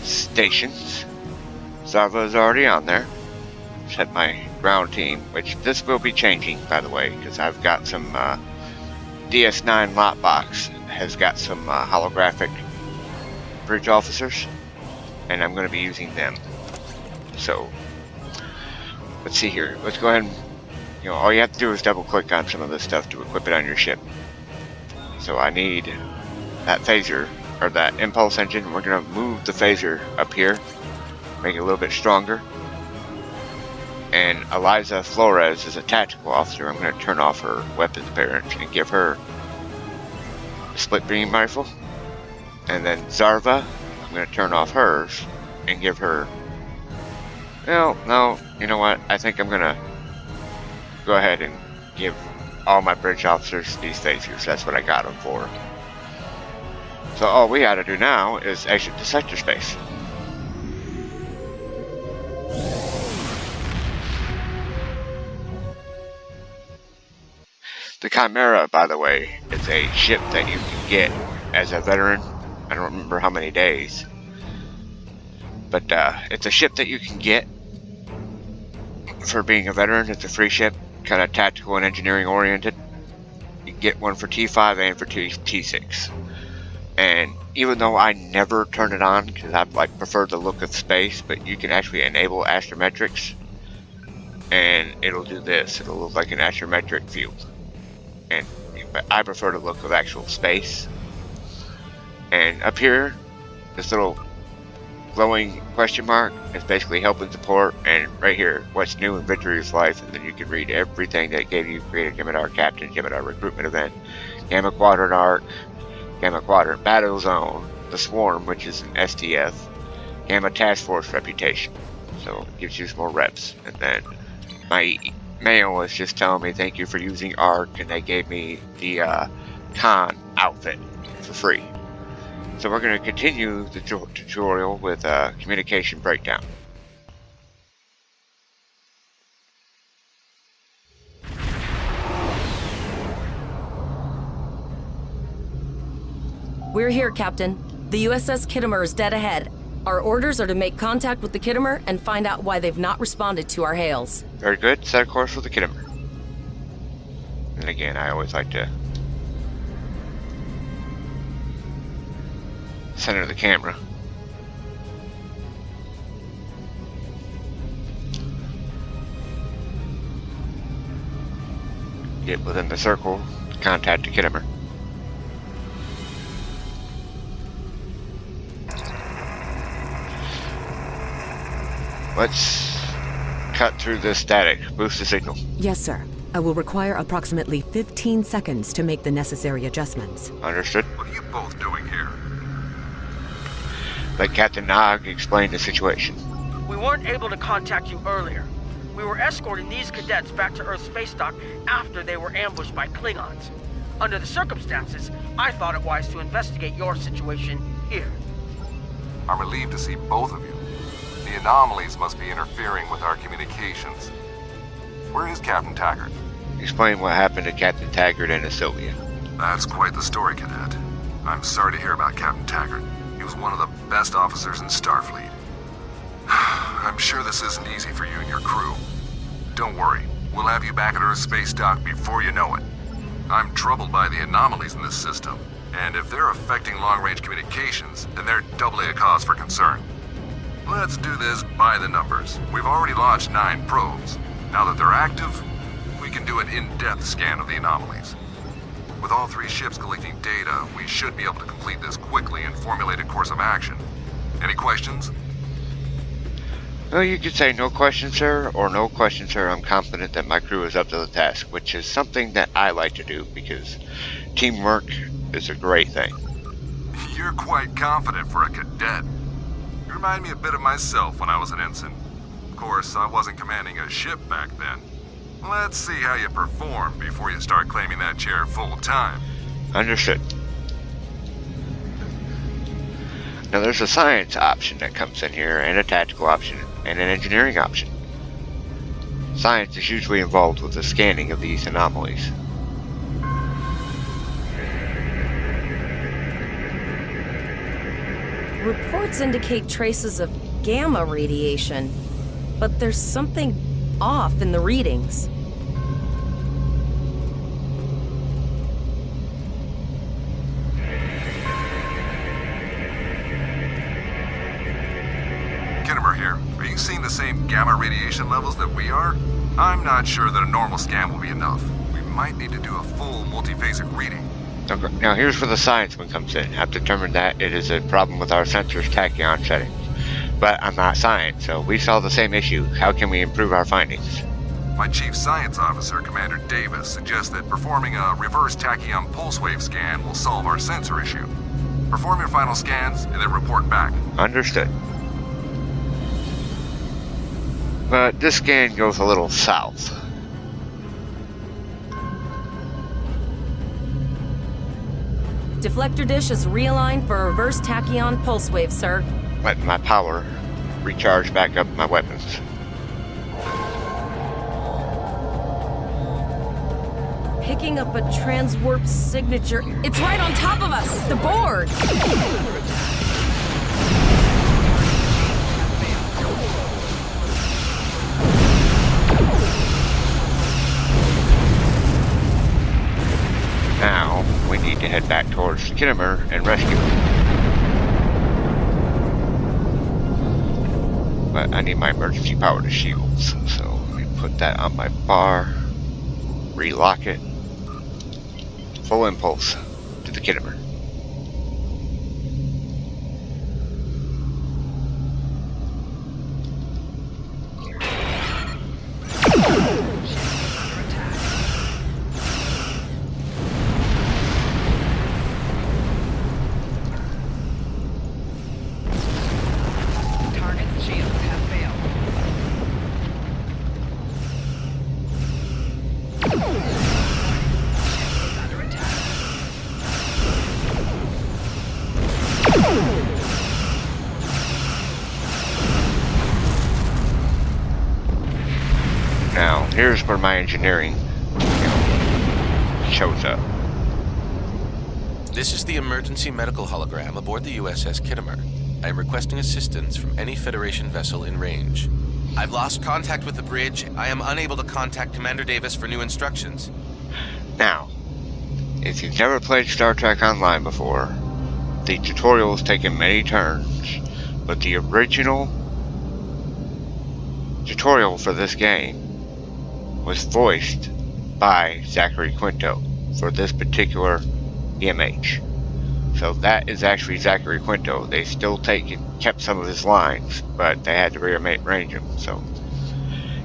stations. Zarva is already on there. Set my ground team, which this will be changing, by the way, because I've got some DS9 Lotbox has got some holographic bridge officers, and I'm going to be using them. So let's see here. Let's go ahead and, you know, all you have to do is double click on some of this stuff to equip it on your ship. So I need that phaser, or that impulse engine. We're going to move the phaser up here, make it a little bit stronger. And Eliza Flores is a tactical officer. I'm going to turn off her weapons barrage and give her a split beam rifle. And then Zarva, I'm going to turn off hers and give her... Well, no, you know what? I think I'm going to go ahead and give all my bridge officers these phasers. That's what I got them for. So all we got to do now is exit the sector space. The Chimera, by the way, is a ship that you can get as a veteran. I don't remember how many days. But it's a ship that you can get for being a veteran. It's a free ship, kind of tactical and engineering oriented. You can get one for T5 and for T6. And even though I never turn it on, because I prefer the look of space, but you can actually enable astrometrics and it'll do this. It'll look like an astrometric field. And but I prefer to look with actual space. And up here, this little glowing question mark is basically helping support, and right here, what's new in Victory's life, and then you can read everything that gave you created Gemini Captain, Gemini Recruitment Event, Gamma Quadrant Arc, Gamma Quadrant Battle Zone, the Swarm, which is an STF, Gamma Task Force Reputation, so it gives you some more reps. And then my mail was just telling me thank you for using ARC, and they gave me the con outfit for free. So we're going to continue the tutorial with communication breakdown. We're here, Captain. The USS Kittimer is dead ahead. Our orders are to make contact with the Kittimer and find out why they've not responded to our hails. Very good. Set a course for the Kittimer. And again, I always like to center the camera. Get within the circle, contact the Kittimer. Let's cut through this static. Boost the signal. Yes, sir. I will require approximately 15 seconds to make the necessary adjustments. Understood. What are you both doing here? Let Captain Nog explain the situation. We weren't able to contact you earlier. We were escorting these cadets back to Earth space dock after they were ambushed by Klingons. Under the circumstances, I thought it wise to investigate your situation here. I'm relieved to see both of you. The anomalies must be interfering with our communications. Where is Captain Taggart? Explain what happened to Captain Taggart and Sylvia. That's quite the story, Cadet. I'm sorry to hear about Captain Taggart. He was one of the best officers in Starfleet. I'm sure this isn't easy for you and your crew. Don't worry, we'll have you back at Earth space dock before you know it. I'm troubled by the anomalies in this system, and if they're affecting long-range communications, then they're doubly a cause for concern. Let's do this by the numbers. We've already launched 9 probes. Now that they're active, we can do an in-depth scan of the anomalies. With all 3 ships collecting data, we should be able to complete this quickly and formulate a course of action. Any questions? Well, you could say no questions, sir, or no questions, sir. I'm confident that my crew is up to the task, which is something that I like to do because teamwork is a great thing. You're quite confident for a cadet. You remind me a bit of myself when I was an ensign. Of course, I wasn't commanding a ship back then. Let's see how you perform before you start claiming that chair full time. Understood. Now there's a science option that comes in here, and a tactical option, and an engineering option. Science is usually involved with the scanning of these anomalies. Reports indicate traces of gamma radiation, but there's something off in the readings. Kittimer here. Are you seeing the same gamma radiation levels that we are? I'm not sure that a normal scan will be enough. We might need to do a full multiphasic reading. Okay. Now here's where the science one comes in. I've determined that it is a problem with our sensor's tachyon settings. But I'm not science, so we saw the same issue. How can we improve our findings? My chief science officer, Commander Davis, suggests that performing a reverse tachyon pulse wave scan will solve our sensor issue. Perform your final scans and then report back. Understood. But this scan goes a little south. Deflector dish is realigned for a reverse tachyon pulse wave, sir. Let my power recharge back up my weapons. Picking up a transwarp signature. It's right on top of us! The board! Now, we need to head back towards the Kittimer and rescue him. But I need my emergency power to shields, so let me put that on my bar, relock it, full impulse to the Kittimer. Now, here's where my engineering shows up. This is the emergency medical hologram aboard the USS Kittimer. I am requesting assistance from any Federation vessel in range. I've lost contact with the bridge. I am unable to contact Commander Davis for new instructions. Now, if you've never played Star Trek Online before, the tutorial has taken many turns, but the original tutorial for this game was voiced by Zachary Quinto for this particular EMH. So that is actually Zachary Quinto. They still kept some of his lines, but they had to rearrange them. So,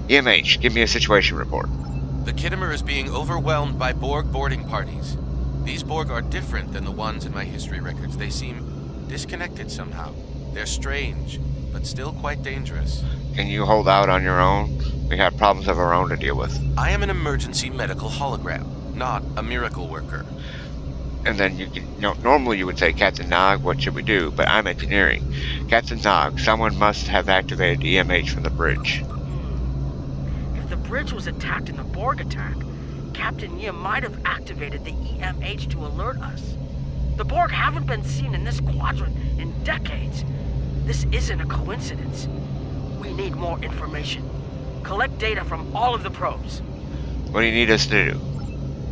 EMH, give me a situation report. The Kittimer is being overwhelmed by Borg boarding parties. These Borg are different than the ones in my history records. They seem disconnected somehow. They're strange, but still quite dangerous. Can you hold out on your own? We have problems of our own to deal with. I am an emergency medical hologram, not a miracle worker. And then normally you would say, Captain Nog, what should we do? But I'm engineering. Captain Nog, someone must have activated the EMH from the bridge. If the bridge was attacked in the Borg attack, Captain Yim might have activated the EMH to alert us. The Borg haven't been seen in this quadrant in decades. This isn't a coincidence. We need more information. Collect data from all of the probes. What do you need us to do?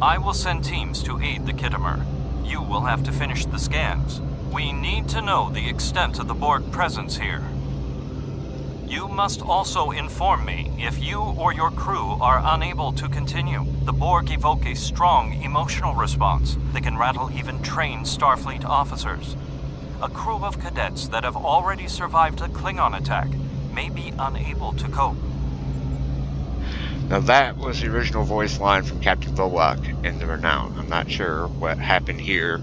I will send teams to aid the Kittimer. You will have to finish the scans. We need to know the extent of the Borg presence here. You must also inform me if you or your crew are unable to continue. The Borg evoke a strong emotional response that can rattle even trained Starfleet officers. A crew of cadets that have already survived a Klingon attack may be unable to cope. Now that was the original voice line from Captain Volok in the Renown. I'm not sure what happened here.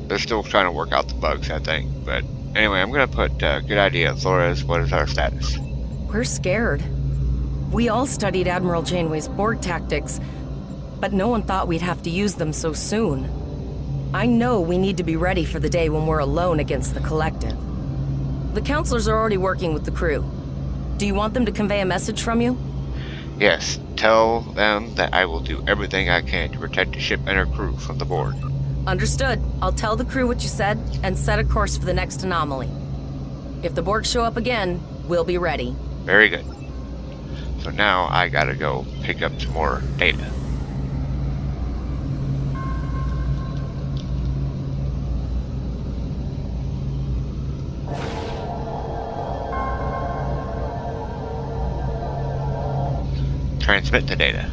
They're still trying to work out the bugs, I think. But anyway, I'm going to put, good idea. Flores, what is our status? We're scared. We all studied Admiral Janeway's Borg tactics, but no one thought we'd have to use them so soon. I know we need to be ready for the day when we're alone against the Collective. The counselors are already working with the crew. Do you want them to convey a message from you? Yes, tell them that I will do everything I can to protect the ship and her crew from the Borg. Understood. I'll tell the crew what you said and set a course for the next anomaly. If the Borg show up again, we'll be ready. Very good. So now I gotta go pick up some more data. Transmit the data.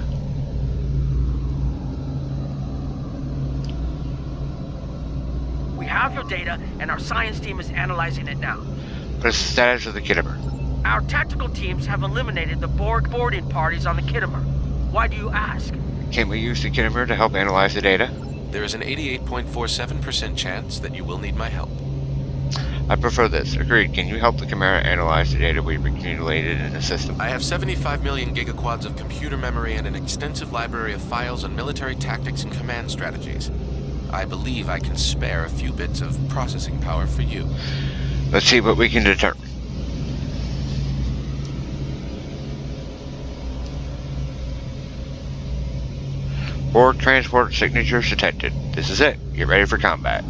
We have your data, and our science team is analyzing it now. What is the status of the Kittimer? Our tactical teams have eliminated the Borg boarding parties on the Kittimer. Why do you ask? Can we use the Kittimer to help analyze the data? There is an 88.47% chance that you will need my help. I prefer this. Agreed. Can you help the Chimera analyze the data we've accumulated in the system? I have 75 million gigaquads of computer memory and an extensive library of files on military tactics and command strategies. I believe I can spare a few bits of processing power for you. Let's see what we can determine. Borg transport signatures detected. This is it. Get ready for combat.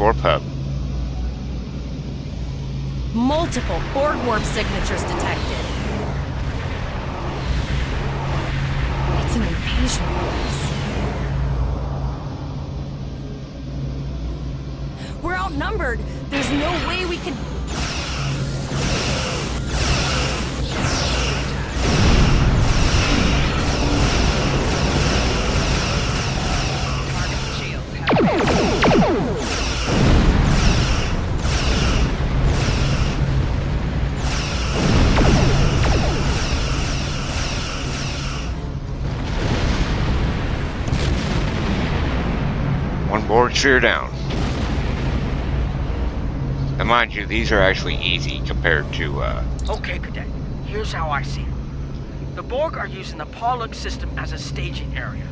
Transwarp hub. Multiple Borg warp signatures detected. It's an invasion force. We're outnumbered. There's no way we can... One Borg sphere down. And mind you, these are actually easy compared to, Okay, Cadet. Here's how I see it. The Borg are using the Pollock system as a staging area.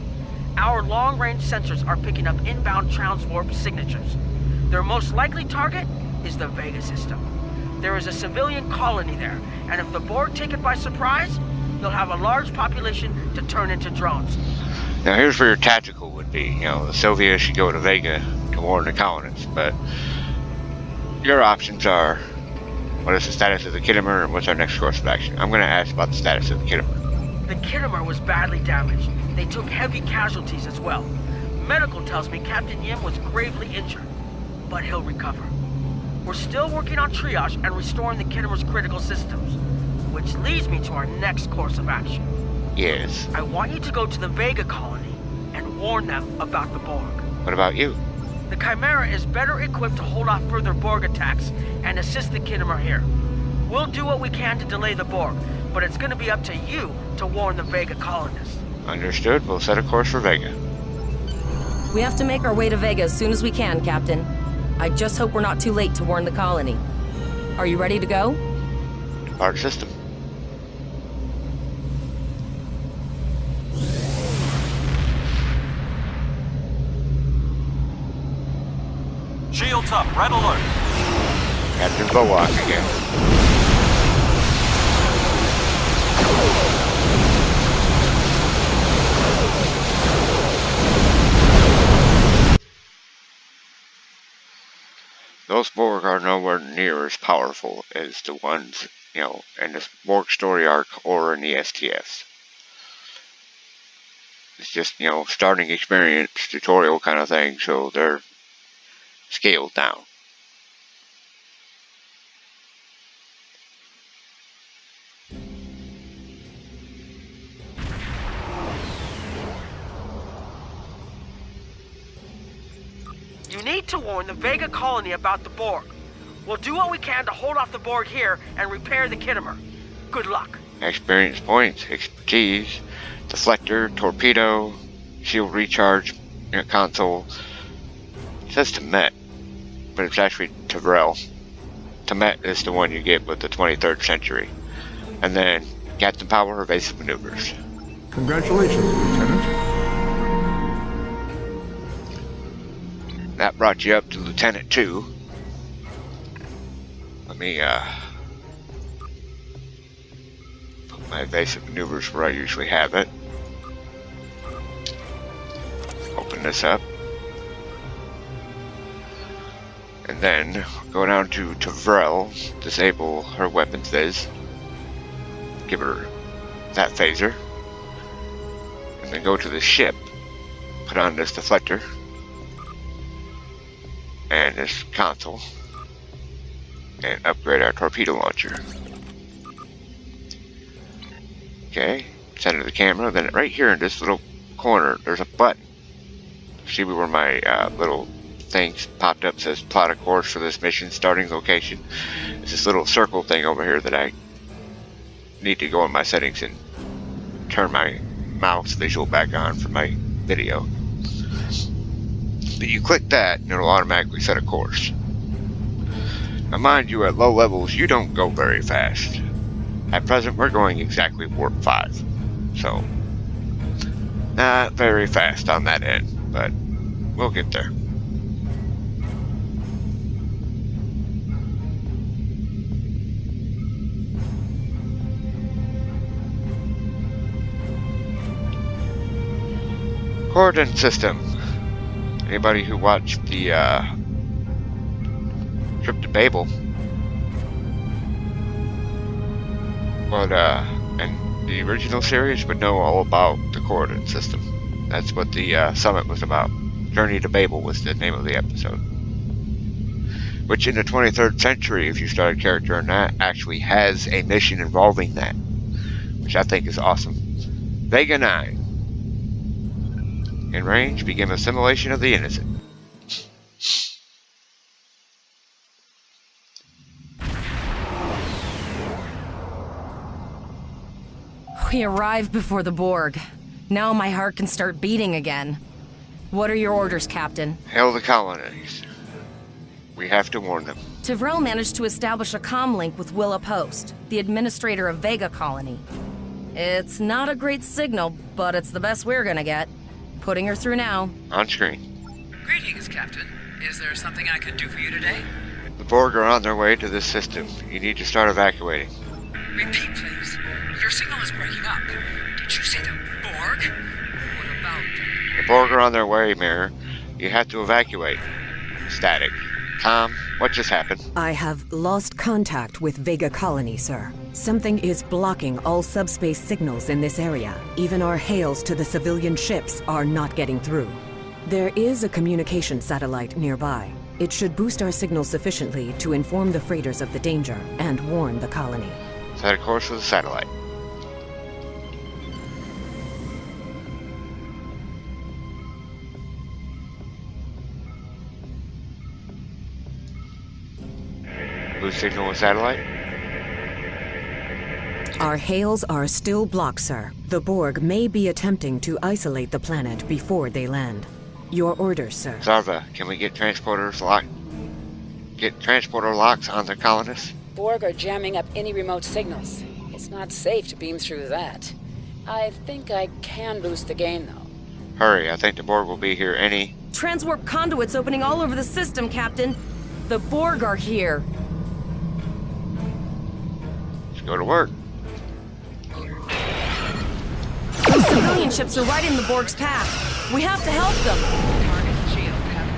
Our long-range sensors are picking up inbound transwarp signatures. Their most likely target is the Vega system. There is a civilian colony there, and if the Borg take it by surprise, they'll have a large population to turn into drones. Now here's where your tactical would be. You know, the Soviets should go to Vega to warn the colonists, but your options are, what is the status of the Kittimer and what's our next course of action? I'm going to ask about the status of the Kittimer. The Kittimer was badly damaged. They took heavy casualties as well. Medical tells me Captain Yim was gravely injured, but he'll recover. We're still working on triage and restoring the Kittimer's critical systems, which leads me to our next course of action. Yes. I want you to go to the Vega colony and warn them about the Borg. What about you? The Chimera is better equipped to hold off further Borg attacks and assist the Kittimer here. We'll do what we can to delay the Borg, but it's going to be up to you to warn the Vega colonists. Understood. We'll set a course for Vega. We have to make our way to Vega as soon as we can, Captain. I just hope we're not too late to warn the colony. Are you ready to go? Depart system. Shields up, red alert. Captain Bowak again. Those Borg are nowhere near as powerful as the ones, you know, in this Borg story arc or in the STS. It's just, you know, starting experience tutorial kind of thing, so they're scaled down. You need to warn the Vega colony about the Borg. We'll do what we can to hold off the Borg here and repair the Kittimer. Good luck. Experience points, expertise, deflector, torpedo, shield recharge, console. It says Temet, but it's actually Tavrel. Temet is the one you get with the 23rd century. And then Captain Power, evasive maneuvers. Congratulations, Lieutenant. That brought you up to Lieutenant 2. Let me put my evasive maneuvers where I usually have it. Open this up. And then go down to Tavrel, disable her weapons viz. Give her that phaser. And then go to the ship. Put on this deflector. And this console, and upgrade our torpedo launcher. Okay, center the camera, then right here in this little corner, there's a button. See where my little things popped up, says plot a course for this mission, starting location. It's this little circle thing over here that I need to go in my settings and turn my mouse visual back on for my video. But you click that and it'll automatically set a course. Now mind you, at low levels you don't go very fast. At present we're going exactly warp 5. So not very fast on that end, but we'll get there. Coordinate system. Anybody who watched the trip to Babel. But in the original series would know all about the coordinate system. That's what the summit was about. Journey to Babel was the name of the episode. Which in the 23rd century, if you start a character in that, actually has a mission involving that. Which I think is awesome. Vega 9. In range, begin assimilation of the innocent. We arrived before the Borg. Now my heart can start beating again. What are your orders, Captain? Hail the colonies. We have to warn them. Tivrell managed to establish a comm link with Willa Post, the administrator of Vega Colony. It's not a great signal, but it's the best we're gonna get. Putting her through now. On screen. Greetings, Captain. Is there something I could do for you today? The Borg are on their way to this system. You need to start evacuating. Repeat, please. Your signal is breaking up. Did you say the Borg? What about... The Borg are on their way, Mirror. You have to evacuate. Static. Tom, what just happened? I have lost contact with Vega Colony, sir. Something is blocking all subspace signals in this area. Even our hails to the civilian ships are not getting through. There is a communication satellite nearby. It should boost our signal sufficiently to inform the freighters of the danger and warn the colony. Set a course for the satellite. Boost signal with satellite. Our hails are still blocked, sir. The Borg may be attempting to isolate the planet before they land. Your orders, sir. Zarva, can we get transporters locked? Get transporter locks on the colonists? Borg are jamming up any remote signals. It's not safe to beam through that. I think I can boost the gain, though. Hurry, I think the Borg will be here any... Transwarp conduits opening all over the system, Captain. The Borg are here. Let's go to work. Those civilian ships are right in the Borg's path. We have to help them. Target's shields have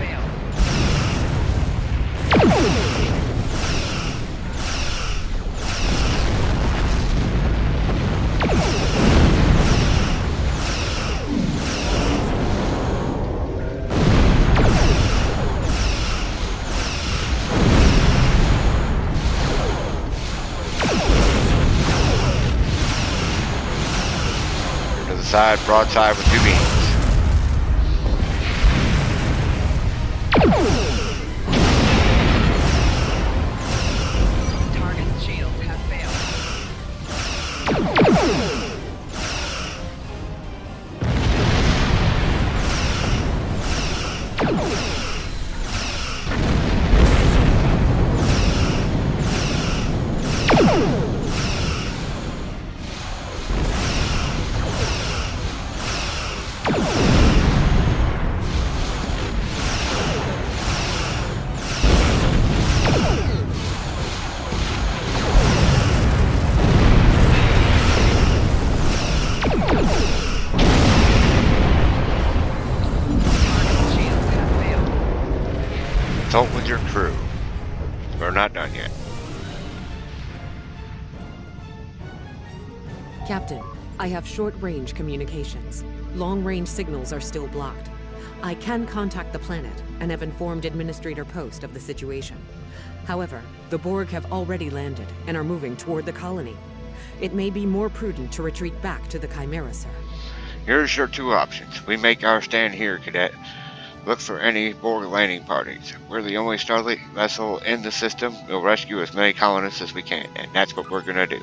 To the side, broadside with 2 beams. Target's shields have failed. Consult with your crew. We're not done yet. Captain, I have short-range communications. Long-range signals are still blocked. I can contact the planet and have informed Administrator Post of the situation. However, the Borg have already landed and are moving toward the colony. It may be more prudent to retreat back to the Chimera, sir. Here's your 2 options. We make our stand here, Cadet. Look for any Borg landing parties. We're the only Starfleet vessel in the system. We'll rescue as many colonists as we can, and that's what we're gonna do.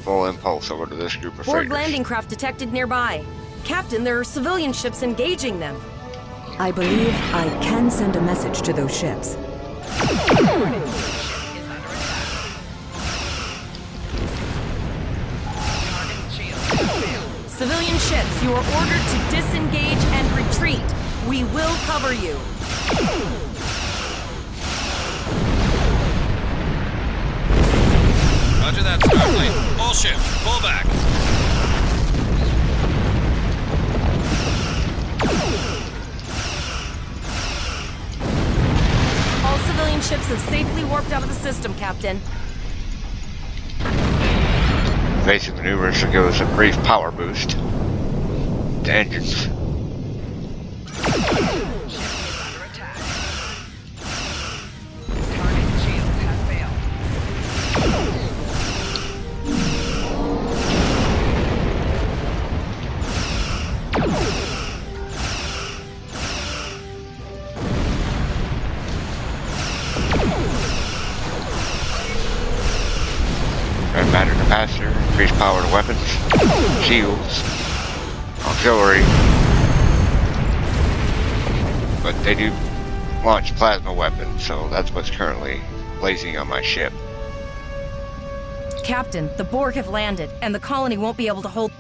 Full impulse over to this group of Borg freighters. landing craft detected nearby. Captain, there are civilian ships engaging them. I believe I can send a message to those ships. Civilian ships, you are ordered to disengage and retreat. We will cover you. Roger that, Starfleet. All ships, fall back. Alien ships have safely warped out of the system, Captain. Evasive maneuvers should give us a brief power boost to engines. Red matter capacitor, increased power to weapons, shields, auxiliary. But they do launch plasma weapons, so that's what's currently blazing on my ship. Captain, the Borg have landed, and the colony won't be able to hold...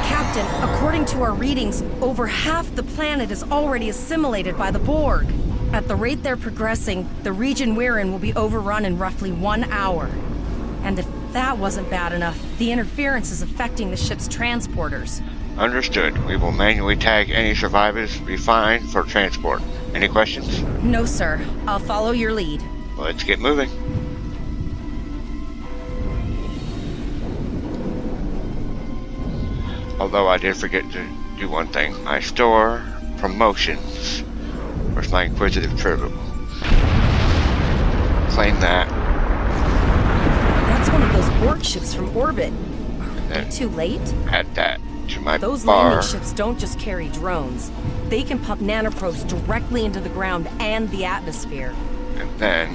Captain, according to our readings, over half the planet is already assimilated by the Borg. At the rate they're progressing, the region we're in will be overrun in roughly 1 hour. And if that wasn't bad enough, the interference is affecting the ship's transporters. Understood. We will manually tag any survivors we find for transport. Any questions? No, sir. I'll follow your lead. Let's get moving. Although I did forget to do one thing. My store promotions. Where's my inquisitive tribute? Claim that. That's one of those Borg ships from orbit. Are we too late? Add that to my Those bar. landing ships don't just carry drones. They can pump nanoprobes directly into the ground and the atmosphere. And then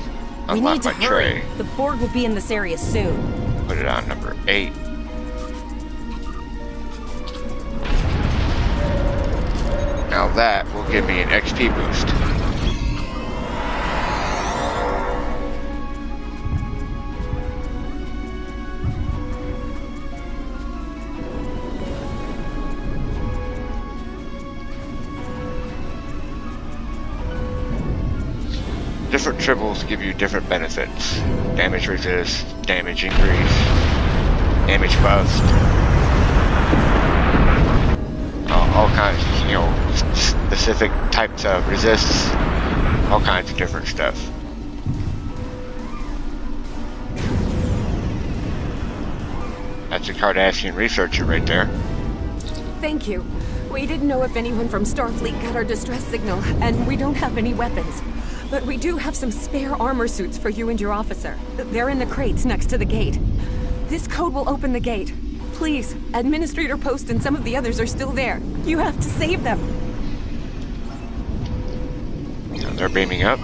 We need unlock to my hurry. tray. The Borg will be in this area soon. Put it on number 8. Now that will give me an XP boost. Different triples give you different benefits. Damage resist, damage increase, damage bust. All kinds of, you know, specific types of resists, all kinds of different stuff. That's a Cardassian researcher right there. Thank you. We didn't know if anyone from Starfleet got our distress signal, and we don't have any weapons. But we do have some spare armor suits for you and your officer. They're in the crates next to the gate. This code will open the gate. Please, Administrator Post and some of the others are still there. You have to save them. And they're beaming up.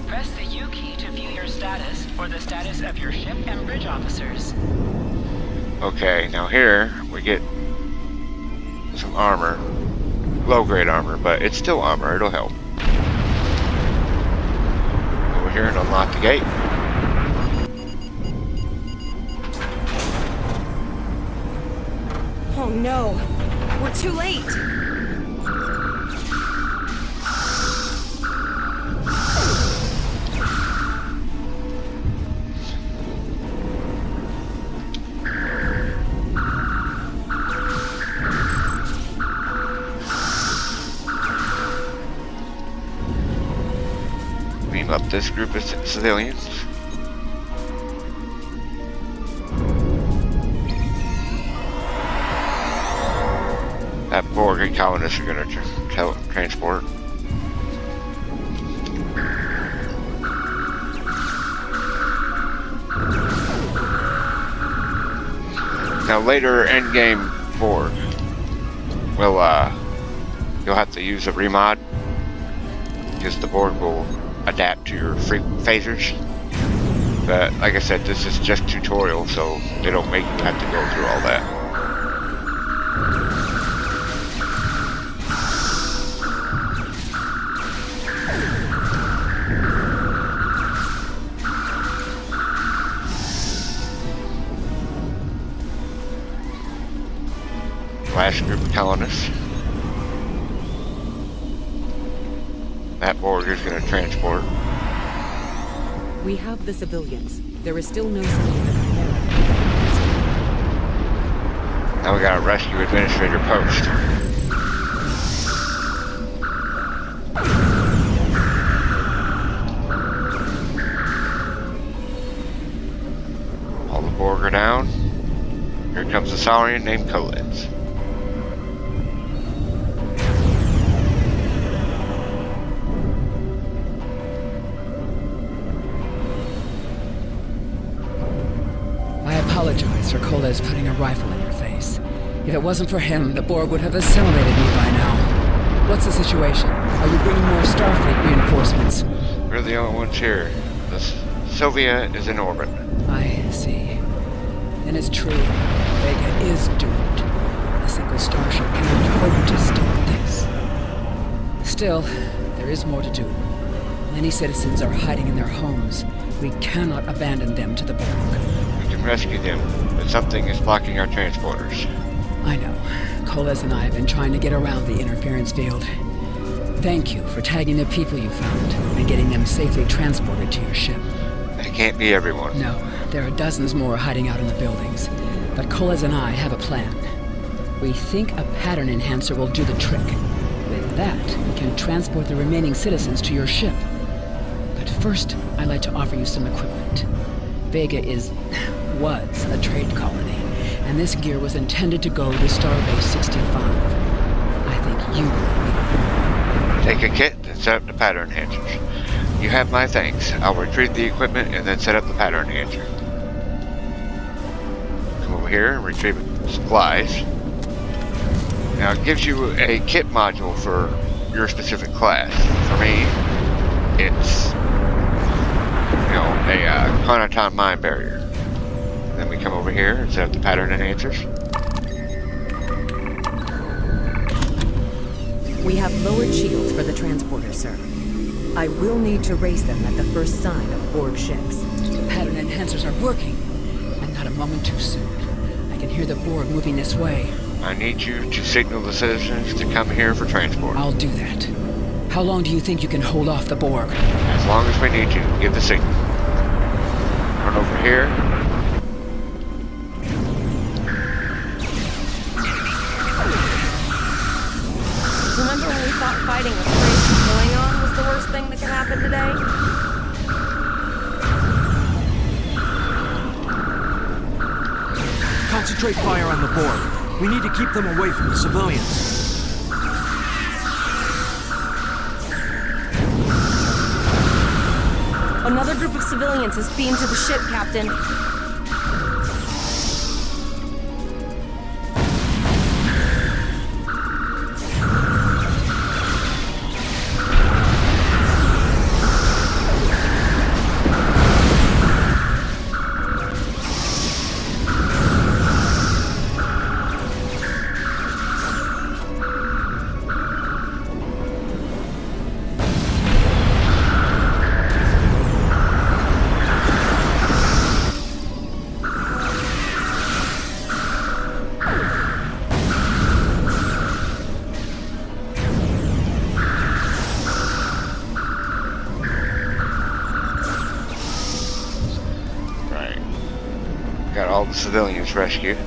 Press the U key to view your status or the status of your ship and bridge officers. Okay, now here we get some armor. Low-grade armor, but it's still armor. It'll help. Over here and unlock the gate. Oh no, we're too late. Beam up this group of civilians. That Borg and colonists are going to transport. Now later, endgame Borg will you'll have to use a remod because the Borg will adapt to your phasers. But like I said, this is just tutorial, so they don't make you have to go through all that. Last group of colonists. That Borg is going to transport. We have the civilians. There is still no sign of the Chimera. Now we gotta rescue Administrator Post. All the Borg are down. Here comes a Saurian named Kolez. I apologize for Kolez putting a rifle in your face. If it wasn't for him, the Borg would have assimilated me by now. What's the situation? Are you bringing more Starfleet reinforcements? We're the only ones here. Sylvia is in orbit. I see. Then it's true. Vega is doomed. A single starship cannot hope to stop this. Still, there is more to do. Many citizens are hiding in their homes. We cannot abandon them to the Borg. We can rescue them, but something is blocking our transporters. I know. Kolez and I have been trying to get around the interference field. Thank you for tagging the people you found and getting them safely transported to your ship. It can't be everyone. No, there are dozens more hiding out in the buildings. But Kolez and I have a plan. We think a pattern enhancer will do the trick. With that, we can transport the remaining citizens to your ship. But first, I'd like to offer you some equipment. Vega was a trade colony, and this gear was intended to go to Starbase 65. I think you need it. Take a kit and set up the pattern enhancers. You have my thanks. I'll retrieve the equipment and then set up the pattern enhancer. Come over here and retrieve supplies. Now it gives you a kit module for your specific class. For me, it's a Conaton mine barrier. And then we come over here and set up the pattern enhancers. We have lowered shields for the transporter, sir. I will need to raise them at the first sign of Borg ships. The pattern enhancers are working, and not a moment too soon. I can hear the Borg moving this way. I need you to signal the citizens to come here for transport. I'll do that. How long do you think you can hold off the Borg? As long as we need to. Give the signal. Run over here. Remember when we thought fighting with race going on was the worst thing that could happen today? Concentrate fire on the Borg. We need to keep them away from the civilians. Another group of civilians has beamed to the ship, Captain. Got all the civilians rescued.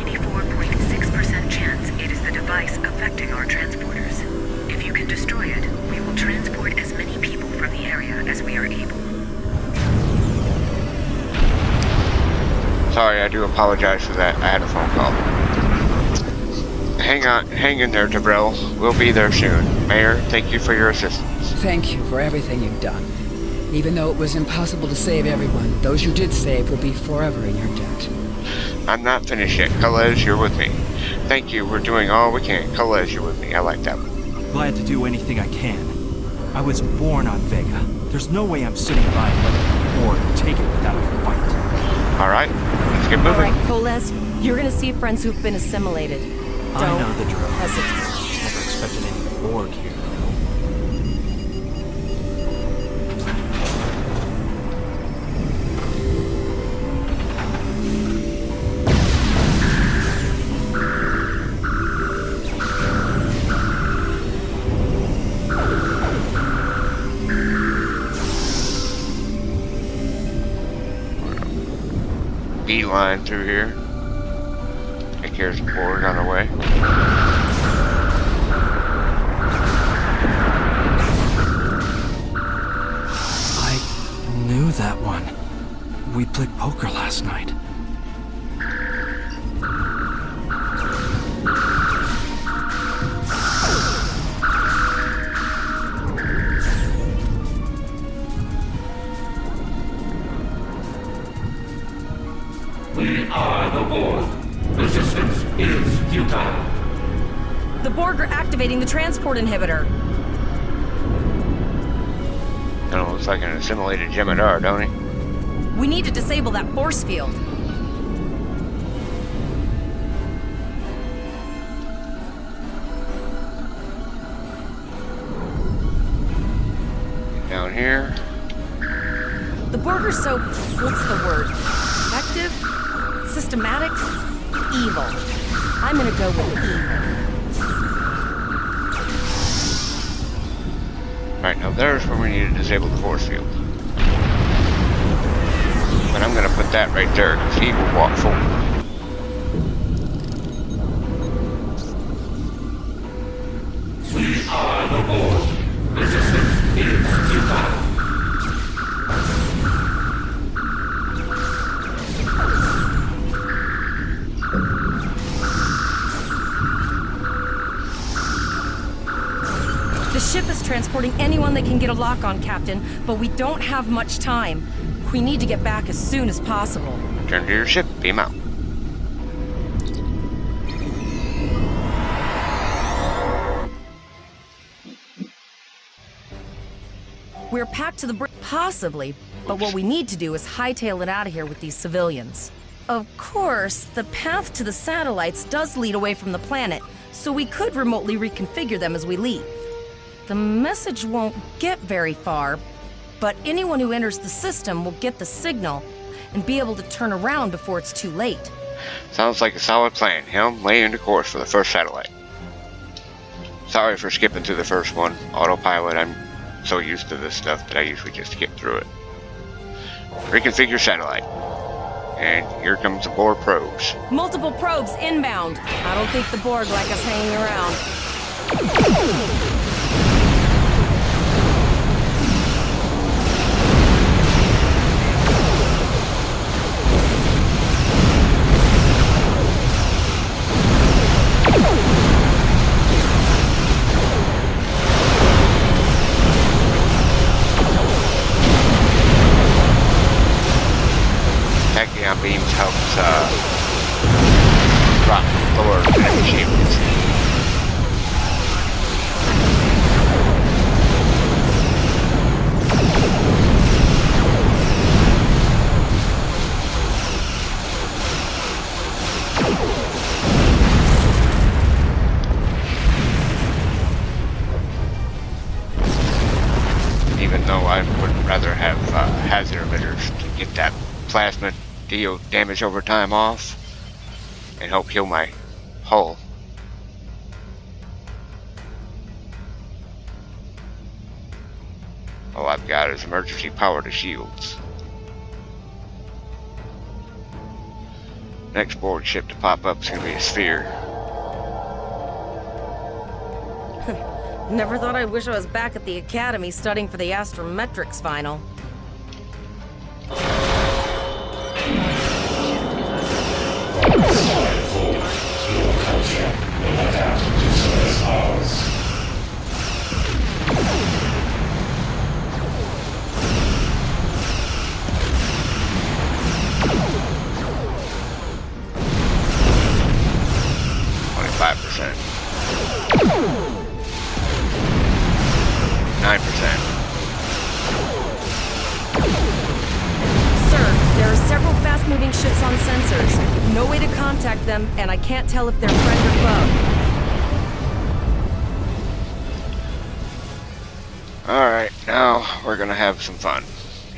94.6% chance it is the device affecting our transporters. If you can destroy it, we will transport as many people from the area as we are able. Sorry, I do apologize for that. I had a phone call. Hang in there, Debrell. We'll be there soon. Mayor, thank you for your assistance. Thank you for everything you've done. Even though it was impossible to save everyone, those you did save will be forever in your debt. I'm not finished yet. Calez, you're with me. Thank you. We're doing all we can. Calez, you're with me. I like that one. Glad to do anything I can. I was born on Vega. There's no way I'm sitting by and letting the Borg take it without a fight. All right, let's get moving. All right, Calez, you're gonna see friends who've been assimilated. I know the drill. Hesitate. Never expected any Borg here. Beeline through here. Take care of some Borg on our way. I knew that one. We played poker last night. We are the Borg. Resistance is futile. The Borg are activating the transport inhibitor. Kind of looks like an assimilated Jemadar, don't he? We need to disable that force field. Down here. The Borg are so, what's the word? Effective? Systematic? Evil. I'm gonna go with evil. Alright, now there's where we need to disable the force field. But I'm gonna put that right there, because he will walk forward. We are the Borg. Resistance is futile. The ship is transporting anyone they can get a lock on, Captain, but we don't have much time. We need to get back as soon as possible. Turn to your ship, beam out. We're packed to the brim, possibly, but what we need to do is hightail it out of here with these civilians. Of course, the path to the satellites does lead away from the planet, so we could remotely reconfigure them as we leave. The message won't get very far, but anyone who enters the system will get the signal and be able to turn around before it's too late. Sounds like a solid plan. Helm, lay into course for the first satellite. Sorry for skipping through the first one. Autopilot, I'm so used to this stuff that I usually just skip through it. Reconfigure satellite. And here comes the Borg probes. Multiple probes inbound. I don't think the Borg like us hanging around. Tachyon beams helps drop lower enemy shields. Even though I would rather have hazard emitters to get that plasma deal damage over time off and help heal my hull. All I've got is emergency power to shields. Next board ship to pop up is going to be a sphere. Never thought I'd wish I was back at the academy studying for the astrometrics final. Moving ships on sensors. No way to contact them, and I can't tell if they're friend or foe. Alright, now we're gonna have some fun.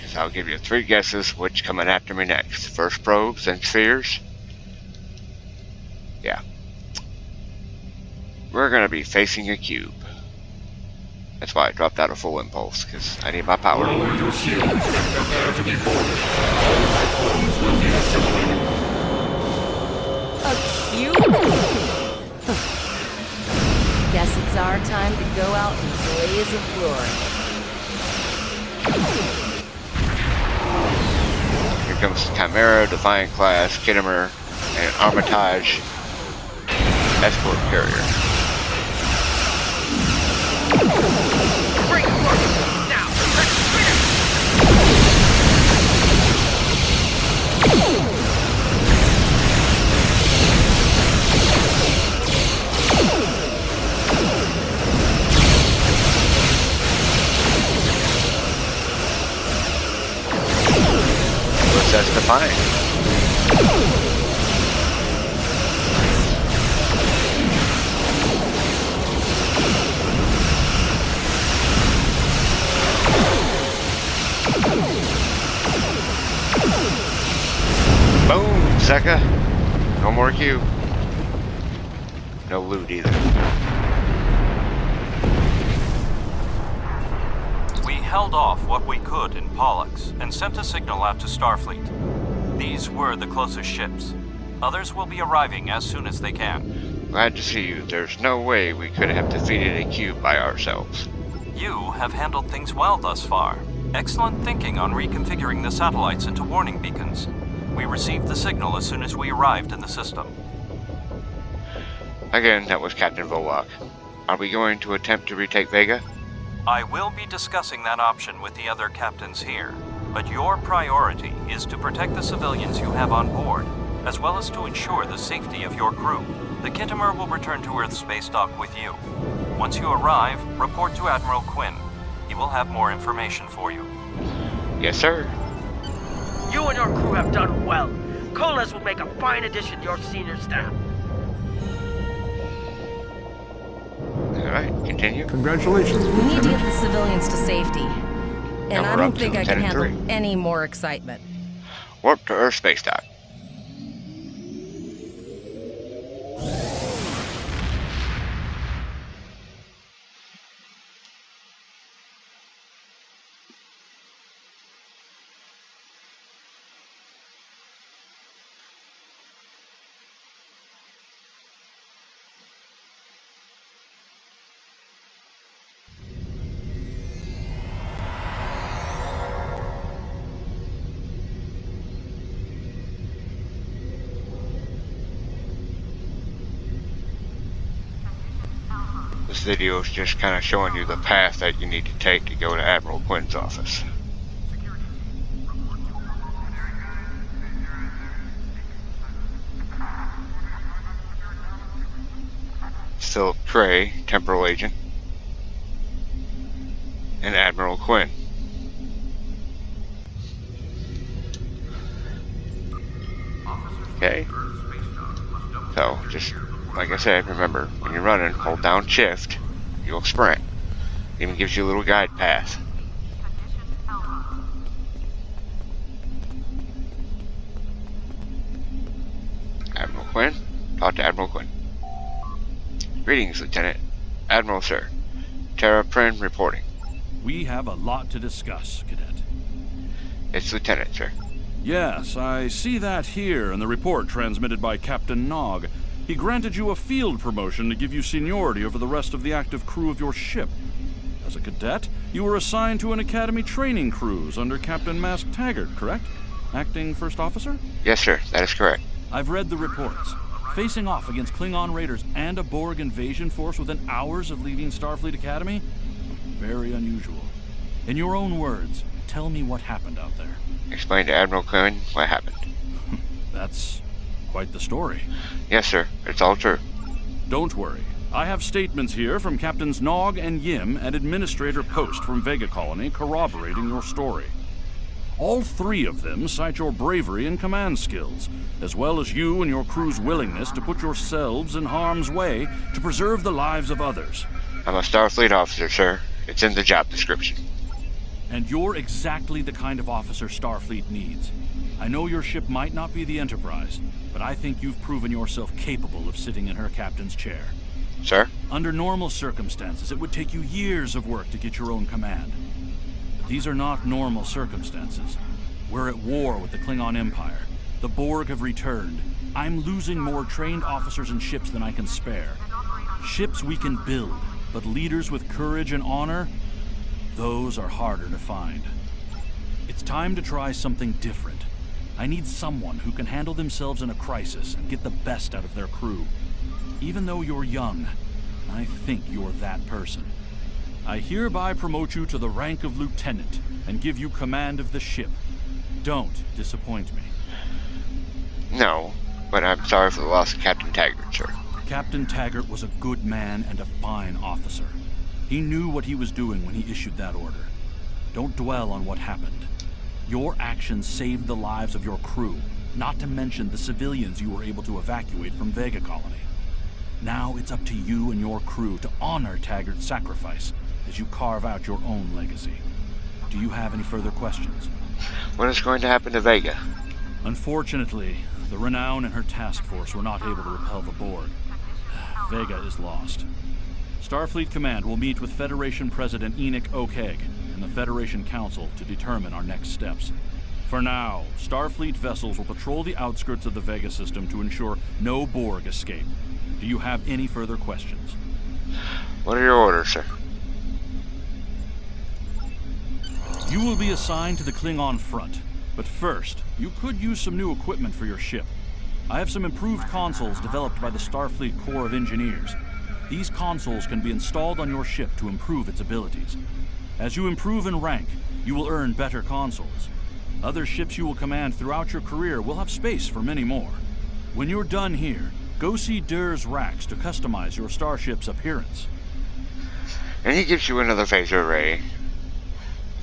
So I'll give you 3 guesses which coming after me next. First probes, then spheres. Yeah. We're gonna be facing a cube. That's why I dropped out of full impulse, because I need my power. Lower your shields and prepare to be boarded. All life forms will be assimilated. A cube? Guess it's our time to go out in a blaze of glory. Here comes Chimera, Defiant Class, Kittimer, and Armitage escort carrier. That's Defiant. Boom, sucker. No more Q. No loot either. We held off what we could in Pollux and sent a signal out to Starfleet. These were the closest ships. Others will be arriving as soon as they can. Glad to see you. There's no way we could have defeated a cube by ourselves. You have handled things well thus far. Excellent thinking on reconfiguring the satellites into warning beacons. We received the signal as soon as we arrived in the system. Again, that was Captain Volok. Are we going to attempt to retake Vega? I will be discussing that option with the other captains here, but your priority is to protect the civilians you have on board, as well as to ensure the safety of your crew. The Kittimer will return to Earth space dock with you. Once you arrive, report to Admiral Quinn. He will have more information for you. Yes, sir. You and your crew have done well. Coles will make a fine addition to your senior staff. Alright, continue. Congratulations. We need to get the civilians to safety. And I don't think I can handle 3. any more excitement. Warp to Earth space dock. This video is just kind of showing you the path that you need to take to go to Admiral Quinn's office. Philip Cray, temporal agent, and Admiral Quinn. Okay, so just like I said, remember, when you're running, hold down shift, you'll sprint. It even gives you a little guide path. Admiral Quinn, talk to Admiral Quinn. Greetings, Lieutenant. Admiral, sir. Tara Prin reporting. We have a lot to discuss, Cadet. It's Lieutenant, sir. Yes, I see that here in the report transmitted by Captain Nog. He granted you a field promotion to give you seniority over the rest of the active crew of your ship. As a cadet, you were assigned to an Academy training cruise under Captain Mask Taggart, correct? Acting First Officer? Yes, sir. That is correct. I've read the reports. Facing off against Klingon raiders and a Borg invasion force within hours of leaving Starfleet Academy? Very unusual. In your own words, tell me what happened out there. Explain to Admiral Quinn what happened. That's quite the story. Yes, sir. It's all true. Don't worry. I have statements here from Captains Nog and Yim and Administrator Post from Vega Colony corroborating your story. All three of them cite your bravery and command skills, as well as you and your crew's willingness to put yourselves in harm's way to preserve the lives of others. I'm a Starfleet officer, sir. It's in the job description. And you're exactly the kind of officer Starfleet needs. I know your ship might not be the Enterprise, but I think you've proven yourself capable of sitting in her captain's chair. Sir? Under normal circumstances, it would take you years of work to get your own command. But these are not normal circumstances. We're at war with the Klingon Empire. The Borg have returned. I'm losing more trained officers and ships than I can spare. Ships we can build, but leaders with courage and honor, those are harder to find. It's time to try something different. I need someone who can handle themselves in a crisis and get the best out of their crew. Even though you're young, I think you're that person. I hereby promote you to the rank of lieutenant and give you command of the ship. Don't disappoint me. No, but I'm sorry for the loss of Captain Taggart, sir. Captain Taggart was a good man and a fine officer. He knew what he was doing when he issued that order. Don't dwell on what happened. Your actions saved the lives of your crew, not to mention the civilians you were able to evacuate from Vega Colony. Now it's up to you and your crew to honor Taggart's sacrifice as you carve out your own legacy. Do you have any further questions? What is going to happen to Vega? Unfortunately, the Renown and her task force were not able to repel the Borg. Vega is lost. Starfleet Command will meet with Federation President Enoch O'Keg and the Federation Council to determine our next steps. For now, Starfleet vessels will patrol the outskirts of the Vega system to ensure no Borg escape. Do you have any further questions? What are your orders, sir? You will be assigned to the Klingon front, but first, you could use some new equipment for your ship. I have some improved consoles developed by the Starfleet Corps of Engineers. These consoles can be installed on your ship to improve its abilities. As you improve in rank, you will earn better consoles. Other ships you will command throughout your career will have space for many more. When you're done here, go see Durr's racks to customize your starship's appearance. And he gives you another phaser array,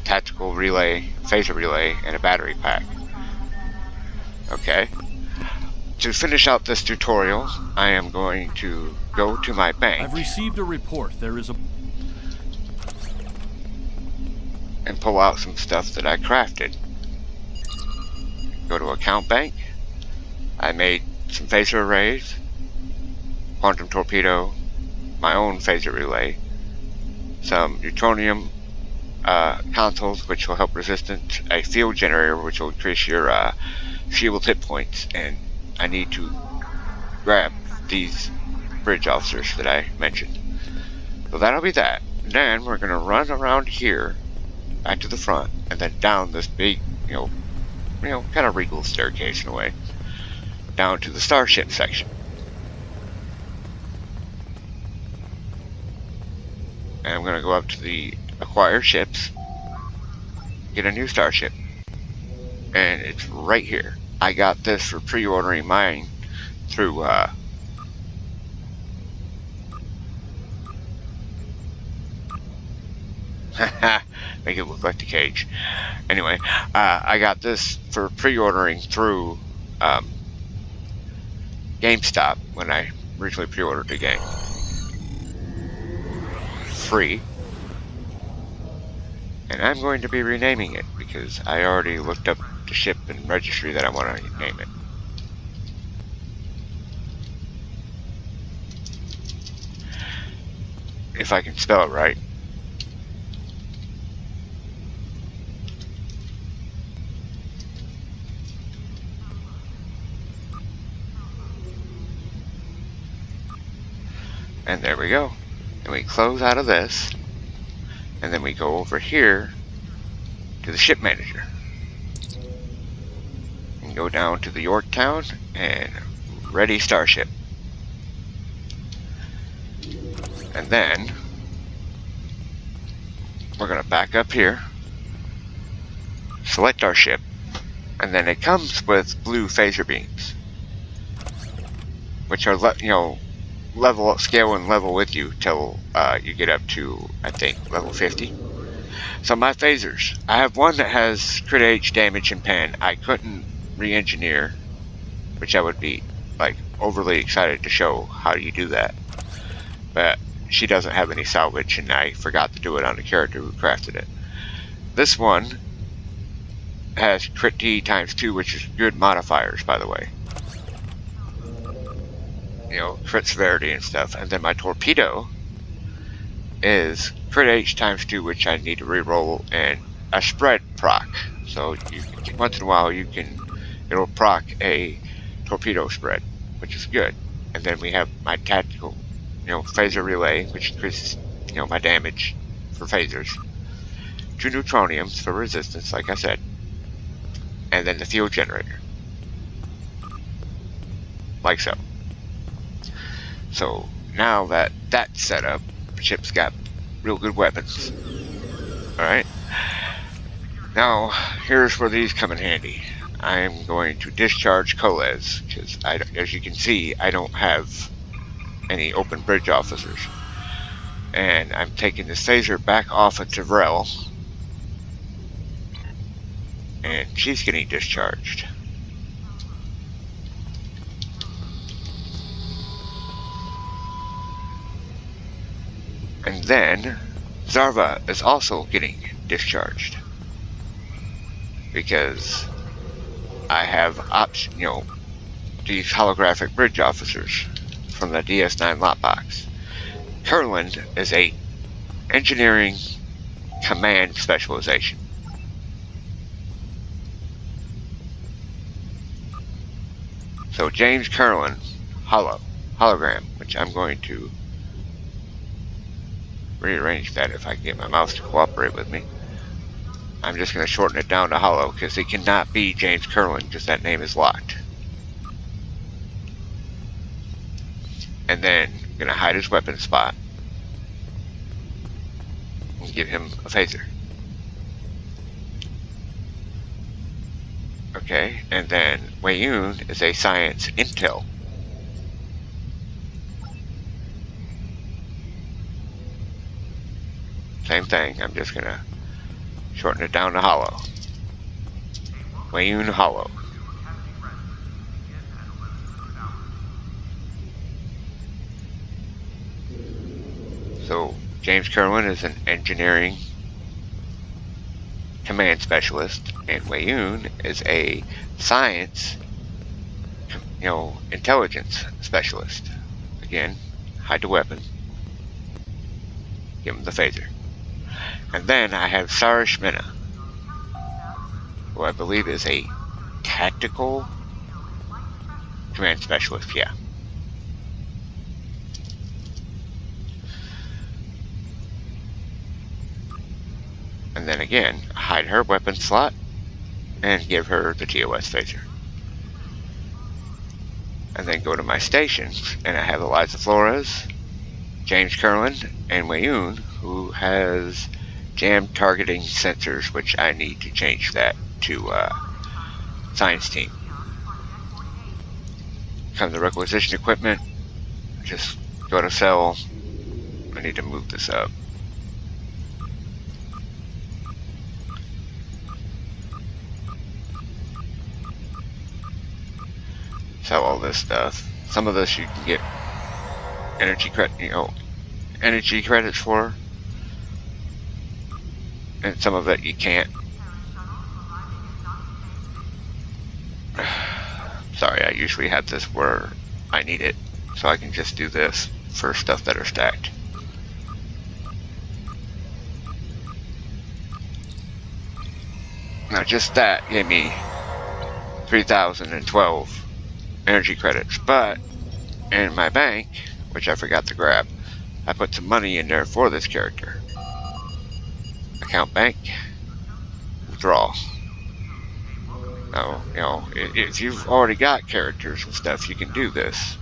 tactical relay, phaser relay, and a battery pack. Okay. To finish out this tutorial, I am going to go to my bank. I've received a report. There is a... and pull out some stuff that I crafted. Go to account bank. I made some phaser arrays, quantum torpedo, my own phaser relay, some neutronium consoles which will help resistance, a field generator which will increase your shield hit points, and I need to grab these bridge officers that I mentioned. So that'll be that. Then we're gonna run around here, back to the front, and then down this big, kind of regal staircase in a way, down to the starship section. And I'm gonna go up to the acquire ships, get a new starship, and it's right here. I got this for pre-ordering mine through make it look like the cage. Anyway, I got this for pre-ordering through GameStop when I originally pre-ordered the game. Free. And I'm going to be renaming it because I already looked up the ship and registry that I want to name it. If I can spell it right. And there we go. And we close out of this. And then we go over here to the ship manager. And go down to the Yorktown and ready Starship. And then we're going to back up here, select our ship, and then it comes with blue phaser beams, which are level scale and level with you till you get up to, I think, level 50. So my phasers, I have one that has crit H, damage, and pen. I couldn't re-engineer, which I would be like overly excited to show how you do that, but she doesn't have any salvage, and I forgot to do it on the character who crafted it. This one has crit T times 2, which is good modifiers, by the way. You know, crit severity and stuff. And then my torpedo is crit H times 2, which I need to reroll, and a spread proc. So once in a while it'll proc a torpedo spread, which is good. And then we have my tactical, phaser relay, which increases, my damage for phasers. 2 neutroniums for resistance, like I said. And then the fuel generator. Like so. So, now that that's set up, the ship's got real good weapons. Alright. Now, here's where these come in handy. I'm going to discharge Coles, because as you can see, I don't have any open bridge officers. And I'm taking this phaser back off of Tavrel, and she's getting discharged. And then Zarva is also getting discharged, because I have these holographic bridge officers from the DS9 Lotbox. Kurland is a engineering command specialization. So James Kurland hologram, which I'm going to rearrange that if I can get my mouse to cooperate with me. I'm just going to shorten it down to holo, because it cannot be James Kurland, because that name is locked. And then I'm going to hide his weapon spot and give him a phaser. Okay, and then Wayun is a science intel. Same thing, I'm just going to shorten it down to holo. Wayun holo. So James Kurland is an engineering command specialist, and Wayun is a science, intelligence specialist. Again, hide the weapon. Give him the phaser. And then I have Sarish Mina, who I believe is a tactical command specialist, yeah. And then again, hide her weapon slot and give her the TOS phaser. And then go to my stations, and I have Eliza Flores, James Kurland, and Wayun, who has jam targeting sensors, which I need to change that to science team. Come to requisition equipment, just go to sell. I need to move this up. Sell all this stuff. Some of this you can get energy credits for, and some of it you can't. Sorry, I usually have this where I need it, so I can just do this for stuff that are stacked. Now just that gave me 3,012 energy credits, but in my bank, which I forgot to grab, I put some money in there for this character. Account bank. Withdraw. Now, you know, if you've already got characters and stuff, you can do this.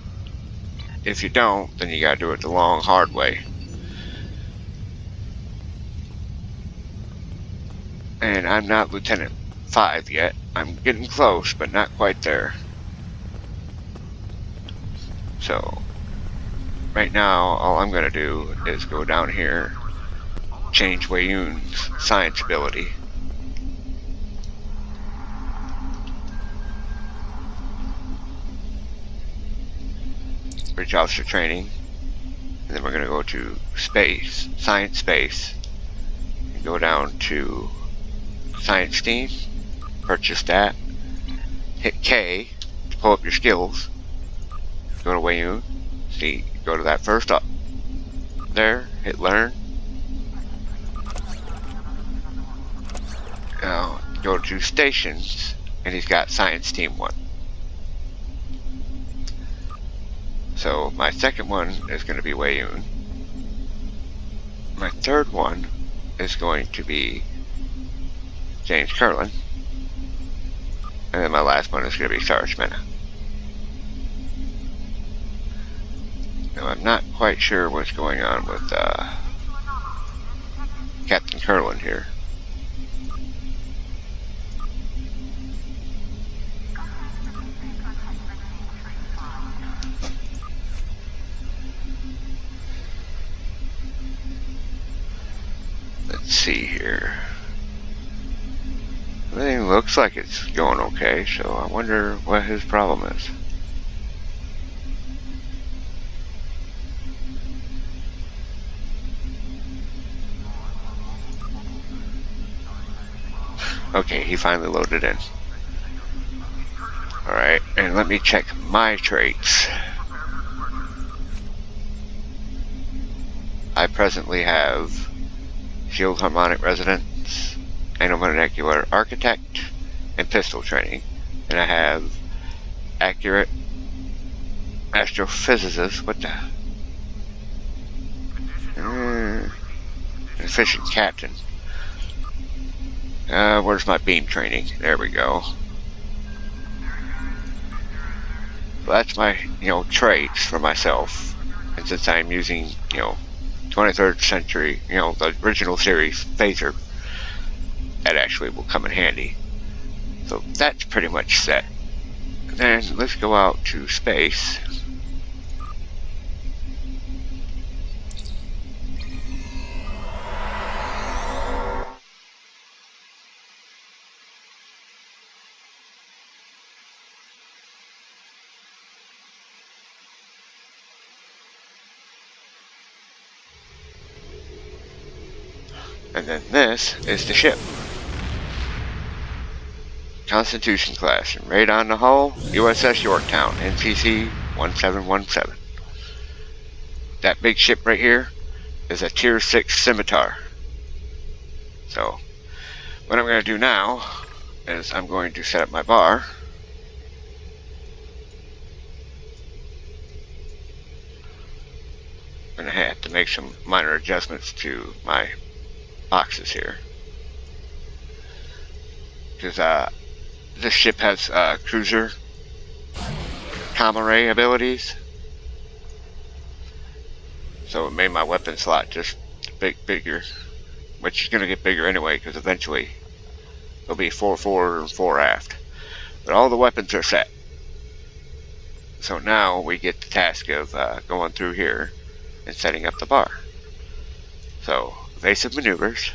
If you don't, then you gotta do it the long, hard way. And I'm not Lieutenant 5 yet. I'm getting close, but not quite there. So, right now, all I'm gonna do is go down here, change Wei Yun's science ability. Bridge officer training, and then we're going to go to space, science space, and go down to science team, purchase that, hit K to pull up your skills, go to Wei Yun, see, go to that first up there, hit learn, now go to stations, and he's got science team 1. So my second one is going to be Wei Yun. My third one is going to be James Curlin. And then my last one is going to be Sarge Mena. Now I'm not quite sure what's going on with Captain Curlin here. Let's see here. Everything looks like it's going okay, so I wonder what his problem is. Okay, he finally loaded in. Alright, and let me check my traits. I presently have Shield Harmonic Resonance, Nanomolecular Architect, and Pistol Training. And I have Accurate Astrophysicist, what the? Efficient Captain. Where's my beam training? There we go. So that's my, traits for myself. And since I'm using, 23rd century, the original series phaser, that actually will come in handy. So that's pretty much set. And then let's go out to space. And then this is the ship. Constitution class, and right on the hull, USS Yorktown, NCC 1717. That big ship right here is a Tier 6 Scimitar. So, what I'm going to do now is I'm going to set up my bar. I'm going to have to make some minor adjustments to my boxes here, because this ship has cruiser comm array abilities, so it made my weapon slot just bigger, which is going to get bigger anyway, because eventually it'll be 4 forward and 4 aft. But all the weapons are set, so now we get the task of going through here and setting up the bar. So evasive maneuvers.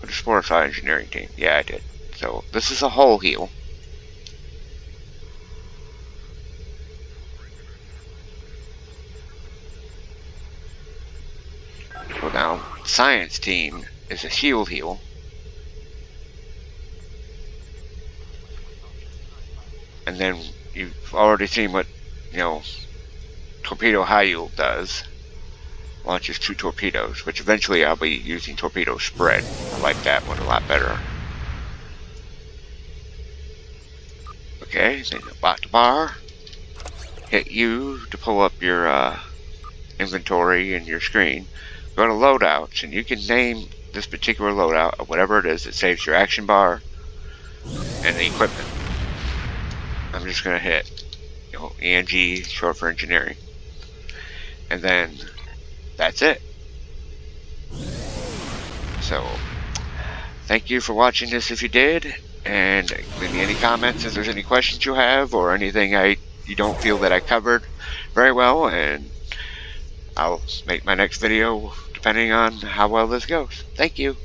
What a Sportify engineering team. Yeah, I did. So this is a hull heal. So now science team is a shield heal. And then you've already seen what, Torpedo High Yield does. Launches 2 torpedoes, which eventually I'll be using Torpedo Spread. I like that one a lot better. Okay, then you lock the bar. hit U to pull up your inventory and your screen. Go to loadouts, and you can name this particular loadout, whatever it is. It saves your action bar and the equipment. I'm just going to hit, ENG, short for engineering. And then that's it. So, thank you for watching this if you did, and leave me any comments if there's any questions you have or anything you don't feel that I covered very well, and I'll make my next video depending on how well this goes. Thank you.